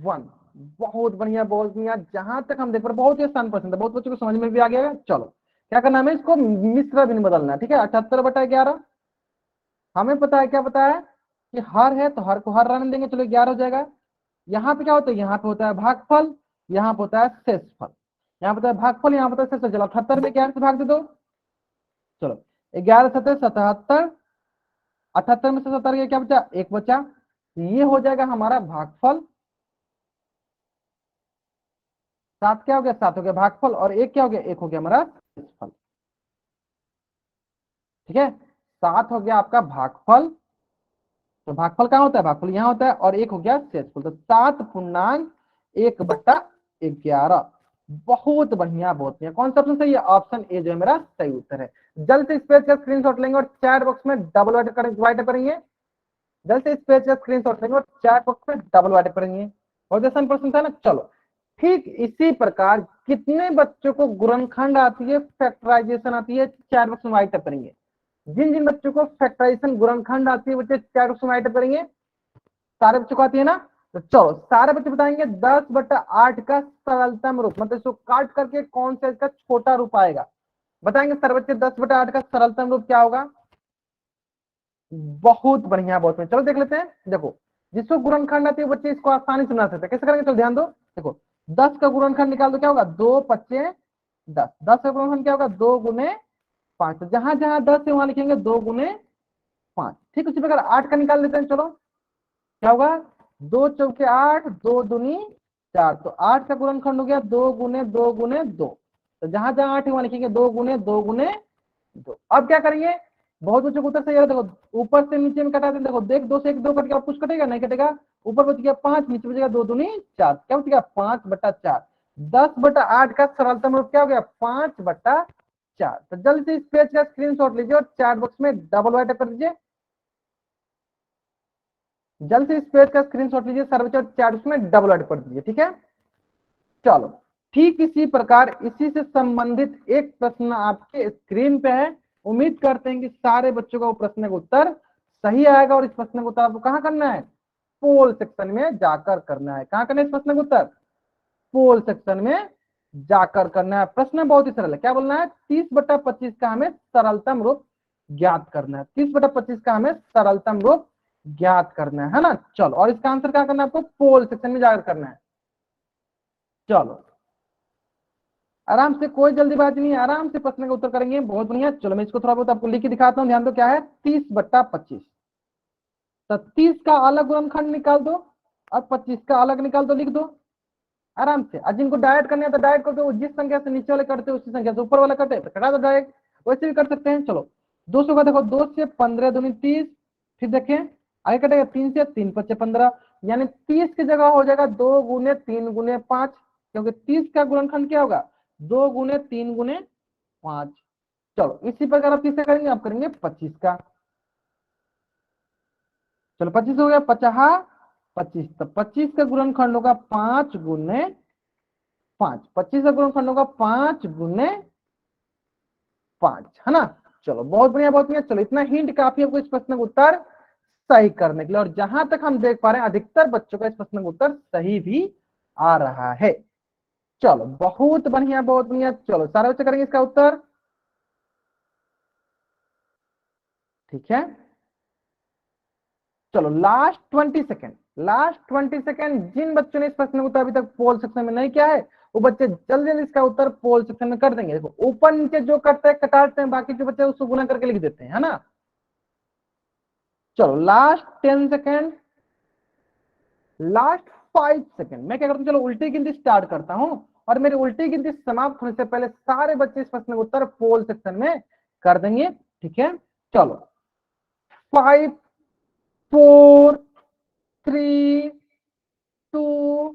A: 1, बहुत बढ़िया बहुत बढ़िया, जहां तक हम देख पा रहे हैं बहुत ही आसान प्रश्न था, बहुत बच्चों को समझ में भी आ गया है। चलो क्या करना है, हमें इसको मिश्र भिन्न बदलना है, ठीक है। 78/11, हमें पता है, क्या पता है कि हर है तो हर को हर रहने देंगे, चलो 11 हो जाएगा। यहाँ पे क्या होता है, यहाँ पे होता है भागफल, यहाँ पे होता है शेषफल। यहाँ पे होता है भागफल, यहाँ पे होता है शेषफल। चलो 78 में 11 से भाग दे दो। चलो 11 7 77, 78 में से 77 गया, क्या बचा, एक बचा। ये हो जाएगा हमारा भागफल। सात क्या हो गया, सात हो गया भागफल, और एक क्या हो गया, एक हो गया हमारा शेषफल, ठीक है। सात हो गया आपका भागफल, तो भागफल कहाँ होता है, भागफल यहाँ होता है, और एक हो गया शेषफल। तो 7.1/11। बहुत बढ़िया बहुत बढ़िया, कौन सा ऑप्शन सही है, ऑप्शन ए जो है मेरा सही उत्तर है। जल्द से इस पेज का स्क्रीनशॉट लेंगे और चैट बॉक्स में डबल वाइट करेंगे। जल्द से इस पेज का स्क्रीनशॉट लेंगे और चैट बॉक्स में डबल वाइट करेंगे। बहुत आसान प्रश्न था ना। चलो ठीक इसी प्रकार कितने बच्चों को गुणनखंड आती है, फैक्टराइजेशन आती है, चैट बॉक्स में वाइट करेंगे। जिन जिन बच्चों को फैक्टराइजेशन गुणनखंड आती है बच्चे चैट बॉक्स में वाइट करेंगे। सारे बच्चों को आती है ना। तो चलो सारे बच्चे बताएंगे 10/8 का सरलतम रूप, मतलब इसको काट करके कौन सा इसका छोटा रूप आएगा, बताएंगे सारे बच्चे 10/8 का सरलतम रूप क्या होगा। बहुत बढ़िया बहुत बढ़िया, चलो देख लेते हैं। देखो जिसको गुणनखंड आती है बच्चे इसको आसानी से बना सकते हैं, कैसे करेंगे, चलो ध्यान दो। देखो 10 का गुणनखंड निकाल दो, क्या होगा, 2×5 = 10। 10 का गुणनखंड क्या होगा, 2×5। तो जहां जहां 10 है वहां लिखेंगे 2×5। ठीक उसी प्रकार 8 का निकाल लेते हैं, चलो क्या होगा, 2×4 = 8, 2×2 = 4। तो 8 का गुणनखंड हो गया 2×2×2। तो जहां जहां 8 है वहां लिखेंगे 2×2×2। अब क्या करेंगे, बहुत बच्चों को उत्तर सही है। देखो ऊपर से नीचे में कटा दें, देखो देख 2 से 1 2 कट गया, कुछ कटेगा नहीं कटेगा। ऊपर बच गया 5, नीचे बचेगा 2×2 = 4, क्या बच गया 5/4। 10/8 का सरलतम रूप क्या हो गया, 5/4। तो जल्दी से इस पेज का स्क्रीनशॉट लीजिए और चैट बॉक्स में डबल वाइट कर दीजिए। जल्द से इस पेज का स्क्रीनशॉट लीजिए, सर्च और चैट में डबल ऐड कर दीजिए, ठीक है। चलो ठीक इसी प्रकार इसी से संबंधित एक प्रश्न आपके स्क्रीन पे है। उम्मीद करते हैं कि सारे बच्चों का वो प्रश्न का उत्तर सही आएगा, और इस प्रश्न का उत्तर आपको कहाँ करना है, पोल सेक्शन में जाकर करना है। कहाँ करना है इस प्रश्न का उत्तर, पोल सेक्शन में जाकर करना है। प्रश्न बहुत ही सरल है, क्या बोलना है, 30/25 का हमें सरलतम रूप ज्ञात करना है। 30/25 का हमें सरलतम रूप ज्ञात करना है ना। चलो और इसका आंसर क्या करना है, आपको पोल सेक्शन में जाकर करना है। चलो आराम से, कोई जल्दीबाजी नहीं है, आराम से प्रश्न का उत्तर करेंगे, बहुत बढ़िया। चलो मैं इसको थोड़ा बहुत आपको लिख के दिखाता हूँ, ध्यान दो क्या है, 30/25। तो 30 का अलग गुणनखंड निकाल दो और 25 का अलग निकाल दो, लिख दो आराम से। और जिनको डायरेक्ट करना है तो डायरेक्ट कर दो, जिस संख्या से नीचे वाले करते हैं उसी संख्या से ऊपर वाला कटे तो कटा दो डायरेक्ट, वैसे भी कर सकते हैं। चलो 200 का देखो, 2 से 15 दूनी 30, फिर देखें आगे कटेगा 3 से 3×5 = 15, यानी 30 की जगह हो जाएगा 2×3×5, क्योंकि 30 का गुणनखंड क्या होगा, 2×3×5। चलो इसी प्रकार आप किससे करेंगे, आप करेंगे 25 का। चलो 25 हो गया, 50 25। तो 25 का गुणनखंड होगा 5×5। 25 का गुणनखंड होगा 5×5, 5, है ना। चलो बहुत बढ़िया बहुत बढ़िया। चलो इतना हिंट काफी आपको इस प्रश्न का उत्तर सही करने के लिए। और जहां तक हम देख पा रहे हैं अधिकतर बच्चों का इस प्रश्न का उत्तर सही भी आ रहा है। चलो बहुत बढ़िया बहुत बढ़िया। चलो सारे बच्चे करेंगे इसका उत्तर, ठीक है। चलो लास्ट 20 सेकेंड, लास्ट 20 सेकेंड। जिन बच्चों ने इस प्रश्न का उत्तर अभी तक पोल सेक्शन में नहीं किया है वो बच्चे जल्दी जल्दी इसका उत्तर पोल सेक्शन में कर देंगे। देखो ऊपर नीचे जो करते हैं कटाते हैं, बाकी जो बच्चे उसको गुना करके लिख देते हैं, है ना। चलो लास्ट 10 सेकेंड, लास्ट 5 सेकेंड। मैं क्या करता हूँ, चलो उल्टी गिनती स्टार्ट करता हूँ और मेरी उल्टी गिनती समाप्त होने से पहले सारे बच्चे इस प्रश्न का उत्तर पोल सेक्शन में कर देंगे, ठीक है। चलो 5 4 3 2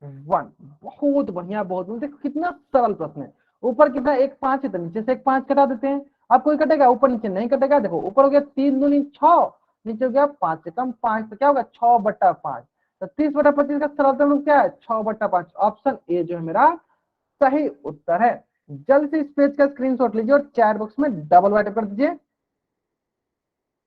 A: 1। बहुत बढ़िया बहुत बढ़िया। देखो कितना सरल प्रश्न है। ऊपर कितना, एक 5 है तो नीचे से एक 5 कटा देते हैं। अब कोई कटेगा, ऊपर नीचे नहीं कटेगा। देखो ऊपर हो गया 3 दूनी 6, नीचे हो गया 5 से कम 5, तो क्या होगा 6/5। तो 30/25 का सरलतम रूप क्या है, 6/5। ऑप्शन ए जो है मेरा सही उत्तर है। जल्द से इस पेज का स्क्रीनशॉट लीजिए और चैट बॉक्स में डबल वाइट कर दीजिए।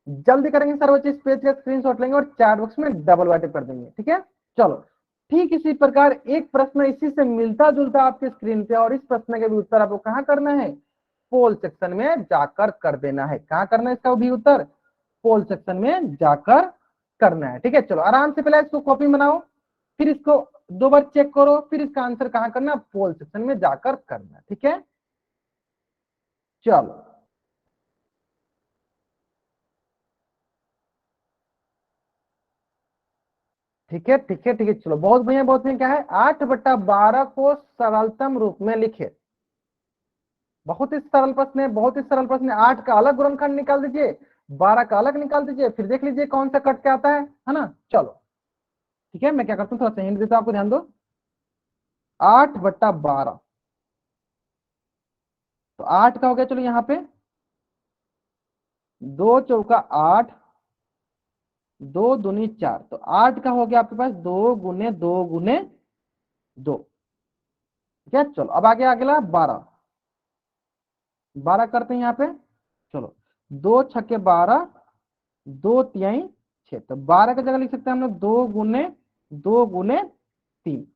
A: जल्दी करेंगे सर बच्चे, इस पेज का स्क्रीनशॉट लेंगे और चैट बॉक्स में डबल वाइट कर देंगे, ठीक है। चलो ठीक इसी प्रकार एक प्रश्न इसी से मिलता जुलता आपके स्क्रीन पे, और इस प्रश्न के भी उत्तर आपको कहाँ करना है, पोल सेक्शन में जाकर कर देना है। कहाँ करना है इसका भी उत्तर, पोल सेक्शन में जाकर करना है, ठीक है। चलो आराम से पहले इसको कॉपी बनाओ, फिर इसको 2 बार चेक करो, फिर इसका आंसर कहाँ करना, पोल सेक्शन में जाकर करना, ठीक है। चलो ठीक है ठीक है ठीक है। चलो बहुत बढ़िया बहुत बढ़िया। क्या है, 8/12 को सरलतम रूप में लिखे। बहुत ही सरल प्रश्न है, बहुत ही सरल प्रश्न है। 8 का अलग गुणनखंड निकाल दीजिए, 12 का अलग निकाल दीजिए, फिर देख लीजिए कौन सा कट के आता है ना। चलो ठीक है, मैं क्या करता हूँ थोड़ा सा हिंट देता हूँ आपको, ध्यान दो। 8/12, तो 8 का हो गया, चलो यहाँ पे 2 × 4 = 8, 2 दूनी 4, तो 8 का हो गया आपके पास 2 × 2 × 2, ठीक है। चलो अब आगे अगला 12, 12 करते हैं यहाँ पे। चलो 2 × 6 = 12, 2 × 3 = 6, तो 12 की जगह लिख सकते हैं हम लोग 2 × 2 × 3।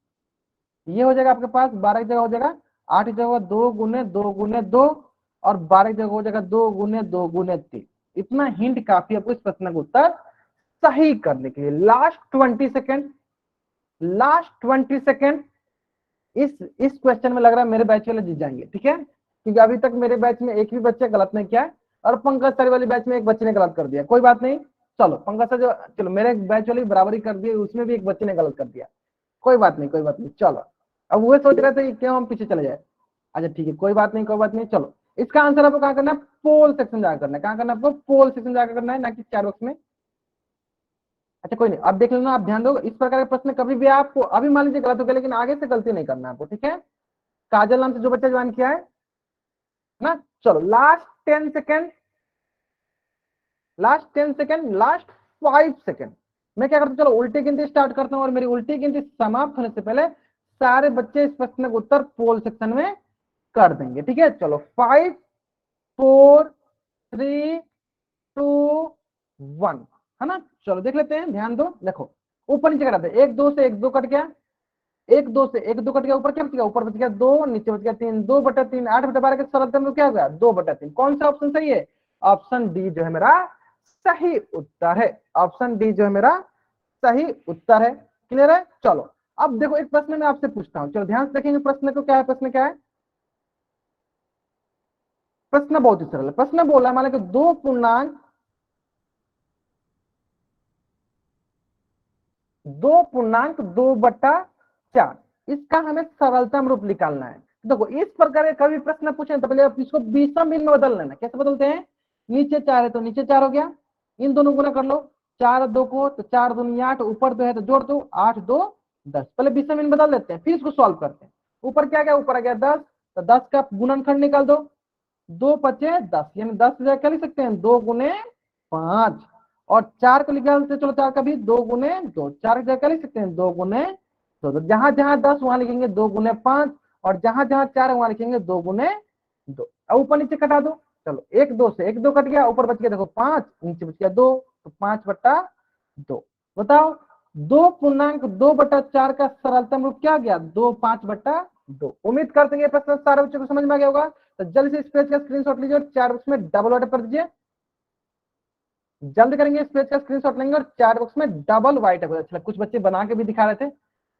A: ये हो जाएगा आपके पास, 12 की जगह हो जाएगा 8 की जगह 2 × 2 × 2, और 12 की जगह हो जाएगा 2 × 2 × 3। इतना हिंट काफी आपको इस प्रश्न का उत्तर सही करने के लिए। Last 20 second, last 20 second. इस क्वेश्चन में लग रहा है मेरे बैच वाले जीत जाएंगे, ठीक है, क्योंकि अभी तक मेरे बैच में एक भी बच्चे गलत नहीं किया है, और पंकज सर वाली बैच में एक बच्चे ने गलत कर दिया। कोई बात नहीं, चलो पंकज सर जो, चलो मेरे बैच वाली बराबरी कर दी, उसमें भी एक बच्चे ने गलत कर दिया। कोई बात नहीं कोई बात नहीं। चलो अब वो सोच रहे थे कि क्यों हम पीछे चले जाए। अच्छा ठीक है, कोई बात नहीं कोई बात नहीं। चलो इसका आंसर आपको कहाँ करना है, पोल सेक्शन जाकर करना है। कहाँ करना है आपको, पोल सेक्शन जाकर करना है, ना कि चैट बॉक्स में। अच्छा कोई नहीं, अब देख लेना, आप ध्यान दो। इस प्रकार के प्रश्न कभी भी आपको, अभी मान लीजिए गलत हो गया, लेकिन आगे से गलती नहीं करना है आपको, ठीक है। काजल नाम से जो बच्चा ज्वाइन किया है ना। चलो last 10 second, last 10 second, last 5 second. मैं क्या करता हूँ, चलो उल्टी गिनती स्टार्ट करता हूँ, और मेरी उल्टी गिनती समाप्त होने से पहले सारे बच्चे इस प्रश्न का उत्तर पोल सेक्शन में कर देंगे, ठीक है। चलो 5 4 3 2 1, है ना। चलो देख लेते हैं, ध्यान दो। देखो ऊपर नीचे कराते हैं, 1 2 से 1 2 कट गया, 1 2 से 1 2 कट गया, ऊपर क्या बच गया, ऊपर बच गया 2, नीचे बच गया 3, 2/3। 8/12 के सरलतम में क्या हो गया, 2/3। कौन सा ऑप्शन सही है, ऑप्शन डी जो है मेरा सही उत्तर है। ऑप्शन डी जो है मेरा सही उत्तर है। क्लियर है। चलो अब देखो एक प्रश्न मैं आपसे पूछता हूँ, चलो ध्यान से देखेंगे प्रश्न को। क्या है प्रश्न, क्या है प्रश्न, बहुत ही सरल है। प्रश्न बोला मान लो 2.2/4, इसका हमें सरलतम रूप निकालना है। देखो इस प्रकार के कभी प्रश्न पूछे तो पहले आप इसको 20 में बदल लेना। कैसे बदलते हैं, नीचे 4 है तो नीचे 4 हो गया, इन दोनों गुना कर लो, 4 2 को, तो 4 दूनी 8, ऊपर 2 है तो जोड़ दो, 8 2 10। पहले 20 में बदल लेते हैं, फिर इसको सॉल्व करते हैं। ऊपर क्या गया, ऊपर आ गया 10, तो 10 का गुणनखंड निकाल दो, 2 × 5 = 10, यानी 10 क्या लिख सकते हैं, 2 × 5। और 4 को निकालते, चलो 4 का भी 2 × 2, 4 की जगह क्या लिख सकते हैं, 2 × 2। तो जहां जहां 10 वहां लिखेंगे 2 × 5, और जहां जहां 4 वहां लिखेंगे 2 × 2। अब ऊपर नीचे कटा दो, चलो एक दो से एक दो कट गया, ऊपर बच गया देखो 5, नीचे बच गया 2, तो 5/2। बताओ 2.2/4 का सरलतम रूप क्या गया, 2/5/2। उम्मीद करते हैं ये प्रश्न सारे बच्चों को समझ में आ गया होगा। तो जल्दी से इस पेज का स्क्रीनशॉट लीजिए और चैट बॉक्स में डबल वाइट कर दीजिए। जल्द करेंगे, इस पेज का स्क्रीनशॉट लेंगे और चैट बॉक्स में डबल वाइट है। अच्छा, कुछ बच्चे बना के भी दिखा रहे थे,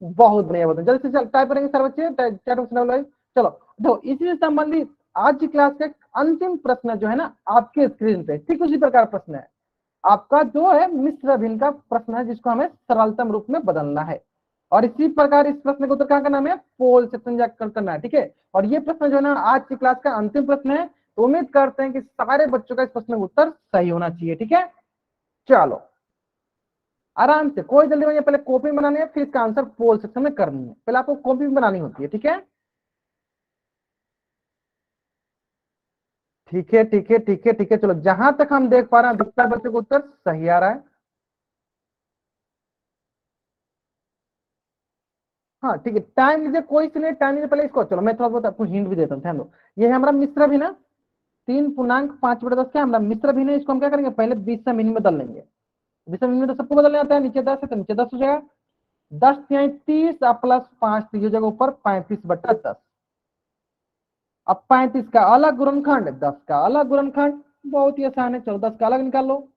A: बहुत बढ़िया, बहुत जल्दी से टाइप करेंगे सर बच्चे, चैट बॉक्स में डबल वाइट। चलो तो इसी से संबंधित आज की क्लास का अंतिम प्रश्न जो है ना आपके स्क्रीन पे, ठीक उसी प्रकार प्रश्न है आपका, जो है मिश्र भिन्न का प्रश्न है, जिसको हमें सरलतम रूप में बदलना है। और इसी प्रकार इस प्रश्न का उत्तर क्या करना है, पोल सेक्शन जाकर करना है, ठीक है। और ये प्रश्न जो है ना आज की क्लास का अंतिम प्रश्न है, तो उम्मीद करते हैं कि सारे बच्चों का इस प्रश्न का उत्तर सही होना चाहिए, ठीक है। चलो आराम से, कोई जल्दी नहीं है, पहले कॉपी बनानी है, फिर इसका आंसर पोल सेक्शन में करनी है। पहले आपको कॉपी बनानी होती है, ठीक है। ठीक है, ठीक है, ठीक है, ठीक है। चलो जहां तक हम देख पा रहे हैं अधिकतर बच्चों को उत्तर सही आ रहा है। हाँ ठीक है, टाइम लीजिए, कोई सी नहीं, टाइम लीजिए। पहले इसको, चलो मैं थोड़ा बहुत आपको हिंट भी देता हूँ, ध्यान दो। ये है हमारा मिश्र भिन्न, 3.5/10 क्या हमारा मिश्र भिन्न है। इसको हम क्या करेंगे, पहले 20 में बदल लेंगे। 20 में तो सबको बदलने आता है, नीचे 10 है तो नीचे 10 हो जाएगा। 10×30 +5, तो ये जगह ऊपर 35/10। अब 35 का अलग गुणनखंड, 10 का अलग गुणनखंड, बहुत ही आसान है। चलो 10 का अलग निकाल लो,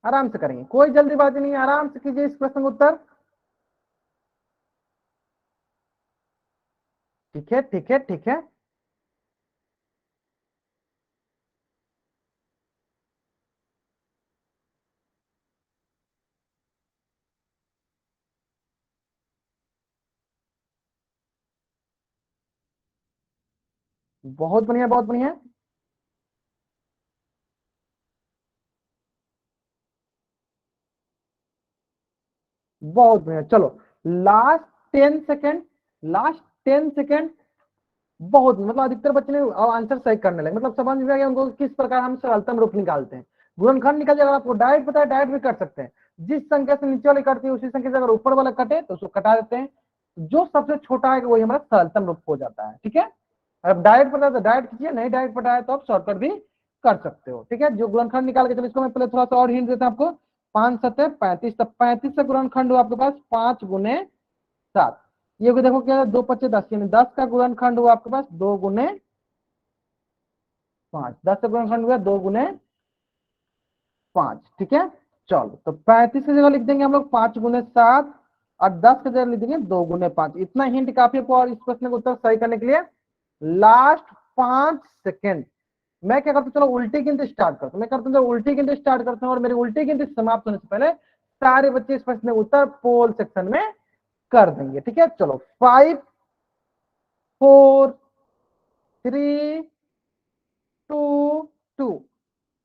A: आराम से करेंगे, कोई जल्दीबाजी नहीं है, आराम से कीजिए इस प्रश्न का उत्तर। ठीक है, ठीक है, ठीक है। बहुत बढ़िया, बहुत बढ़िया, बहुत बढ़िया। चलो लास्ट 10 सेकेंड, लास्ट 10 सेकेंड। बहुत, मतलब अधिकतर बच्चे ने आंसर सही करने लगे, मतलब समझ में आ गया उनको किस प्रकार हम सरलतम रूप निकालते हैं। गुणनखंड निकल जाएगा, आपको डायरेक्ट पता है, डायरेक्ट भी कर सकते हैं। जिस संख्या से नीचे वाले कटती है उसी संख्या से अगर ऊपर वाला कटे तो उसको कटा देते हैं। जो सबसे छोटा है वही हमारा सरलतम रूप हो जाता है, ठीक है। अब डायरेक्ट पता है तो डायरेक्ट कीजिए, नहीं डायरेक्ट पता है तो आप शॉर्टकट भी कर सकते हो, ठीक है। जो गुणनखंड निकाल के, चलो इसको मैं पहले थोड़ा सा और हिंट देता हूं आपको। 5×7 = 35, तो 35 का गुणनखंड हुआ आपके पास 5×7। ये भी देखो क्या है, 2×5 = 10, यानी 10 का गुणनखंड हुआ आपके पास 2×5। 10 का गुणनखंड हुआ 2×5, ठीक है। चलो तो 35 की जगह लिख देंगे हम लोग 5×7, और 10 की जगह लिख देंगे 2×5। इतना हिंट काफी है और इस प्रश्न का उत्तर सही करने के लिए। लास्ट 5 सेकेंड, मैं क्या करता हूँ, चलो उल्टी गिनती स्टार्ट करता हूँ। मैं करता हूँ उल्टी गिनती स्टार्ट करता हूँ, और मेरी उल्टी गिनती समाप्त होने से पहले सारे बच्चे इस प्रश्न का उत्तर पोल सेक्शन में कर देंगे, ठीक है। चलो 5 4 3 2 2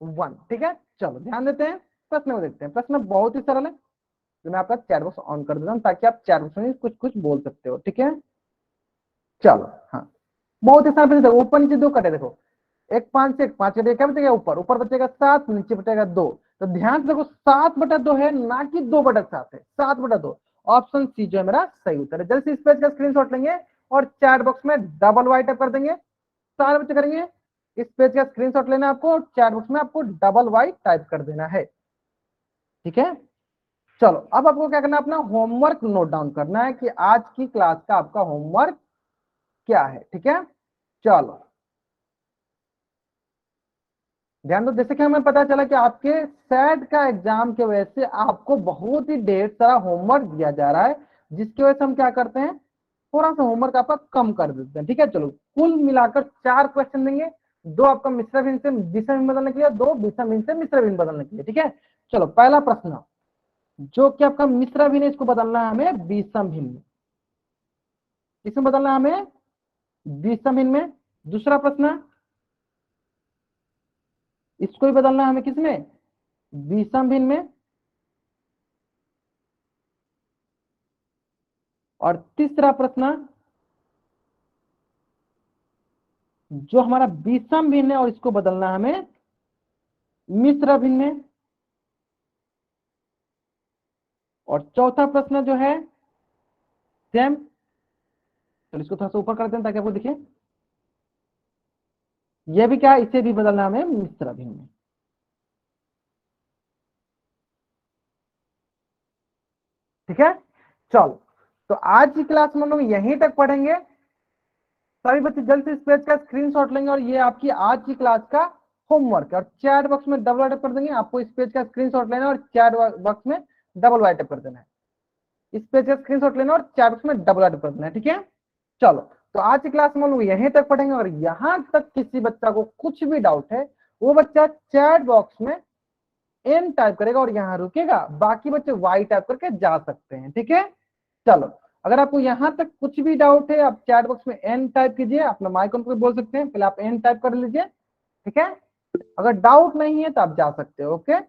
A: 1, ठीक है। चलो ध्यान देते हैं, प्रश्न को देखते हैं। प्रश्न बहुत ही सरल है, तो मैं आपका चैट बॉक्स ऑन कर देता हूँ ताकि आप चैट बॉक्स में कुछ कुछ बोल सकते हो, ठीक है। चलो हाँ, बहुत ही सरल। ऊपर नीचे दो कटे देखो, एक 5 से एक 5 कटे, क्या बचेगा, ऊपर ऊपर बचेगा 7, नीचे बचेगा 2। तो ध्यान से देखो 7/2 है, ना कि 2/7 है, 7/2। ऑप्शन सी जो है मेरा सही उत्तर है। जल्द से इस पेज का स्क्रीनशॉट लेंगे और चैट बॉक्स में डबल वाइट अप कर देंगे, सारे बच्चे करेंगे। इस पेज का स्क्रीनशॉट लेना है आपको, चैट बॉक्स में आपको डबल वाई टाइप कर देना है, ठीक है। चलो अब आपको क्या करना है, अपना होमवर्क नोट डाउन करना है कि आज की क्लास का आपका होमवर्क क्या है, ठीक है। चलो ध्यान दो, जैसे कि हमें पता चला कि आपके सेट का एग्जाम की वजह से आपको बहुत ही ढेर सारा होमवर्क दिया जा रहा है, जिसकी वजह से हम क्या करते हैं, थोड़ा सा होमवर्क आपका कम कर देते हैं, ठीक है। चलो कुल मिलाकर 4 क्वेश्चन देंगे, 2 आपका मिश्र भिन्न से विषम भिन्न बदलने के लिए, 2 विषम भिन्न से मिश्र भिन्न बदलने के लिए, ठीक है। चलो पहला प्रश्न, जो कि आपका मिश्र भिन्न है, इसको बदलना है हमें विषम भिन्न में। इसमें बदलना है हमें विषम भिन्न में। दूसरा प्रश्न, इसको ही बदलना है हमें किसमें, विषम भिन्न में। और तीसरा प्रश्न, जो हमारा विषम भिन्न है और इसको बदलना है हमें मिश्र भिन्न में। और चौथा प्रश्न जो है सेम, चलो इसको थोड़ा सा ऊपर करते हैं ताकि आपको दिखे। ये भी क्या है, इसे भी बदलना हमें मिश्र भिन्न में। ठीक है, चलो तो आज की क्लास में हम लोग यहीं तक पढ़ेंगे। सभी बच्चे जल्द से इस पेज का स्क्रीनशॉट लेंगे और ये आपकी आज की क्लास का होमवर्क है, और चैट बॉक्स में डबल टाइप कर देंगे। आपको इस पेज का स्क्रीनशॉट लेना और चैट बॉक्स में डबल टाइप कर देना है। इस पेज का स्क्रीनशॉट लेना और चैट बॉक्स में डबल टाइप कर देना है। ठीक है, चलो तो आज की क्लास में हम लोग यहीं तक पढ़ेंगे, और यहां तक किसी बच्चा को कुछ भी डाउट है वो बच्चा चैट बॉक्स में एन टाइप करेगा और यहाँ रुकेगा, बाकी बच्चे वाई टाइप करके जा सकते हैं। ठीक है, चलो अगर आपको यहां तक कुछ भी डाउट है आप चैट बॉक्स में एन टाइप कीजिए, अपना माइक ऑन करके बोल सकते हैं, पहले आप एन टाइप कर लीजिए। ठीक है, अगर डाउट नहीं है तो आप जा सकते हो। ओके।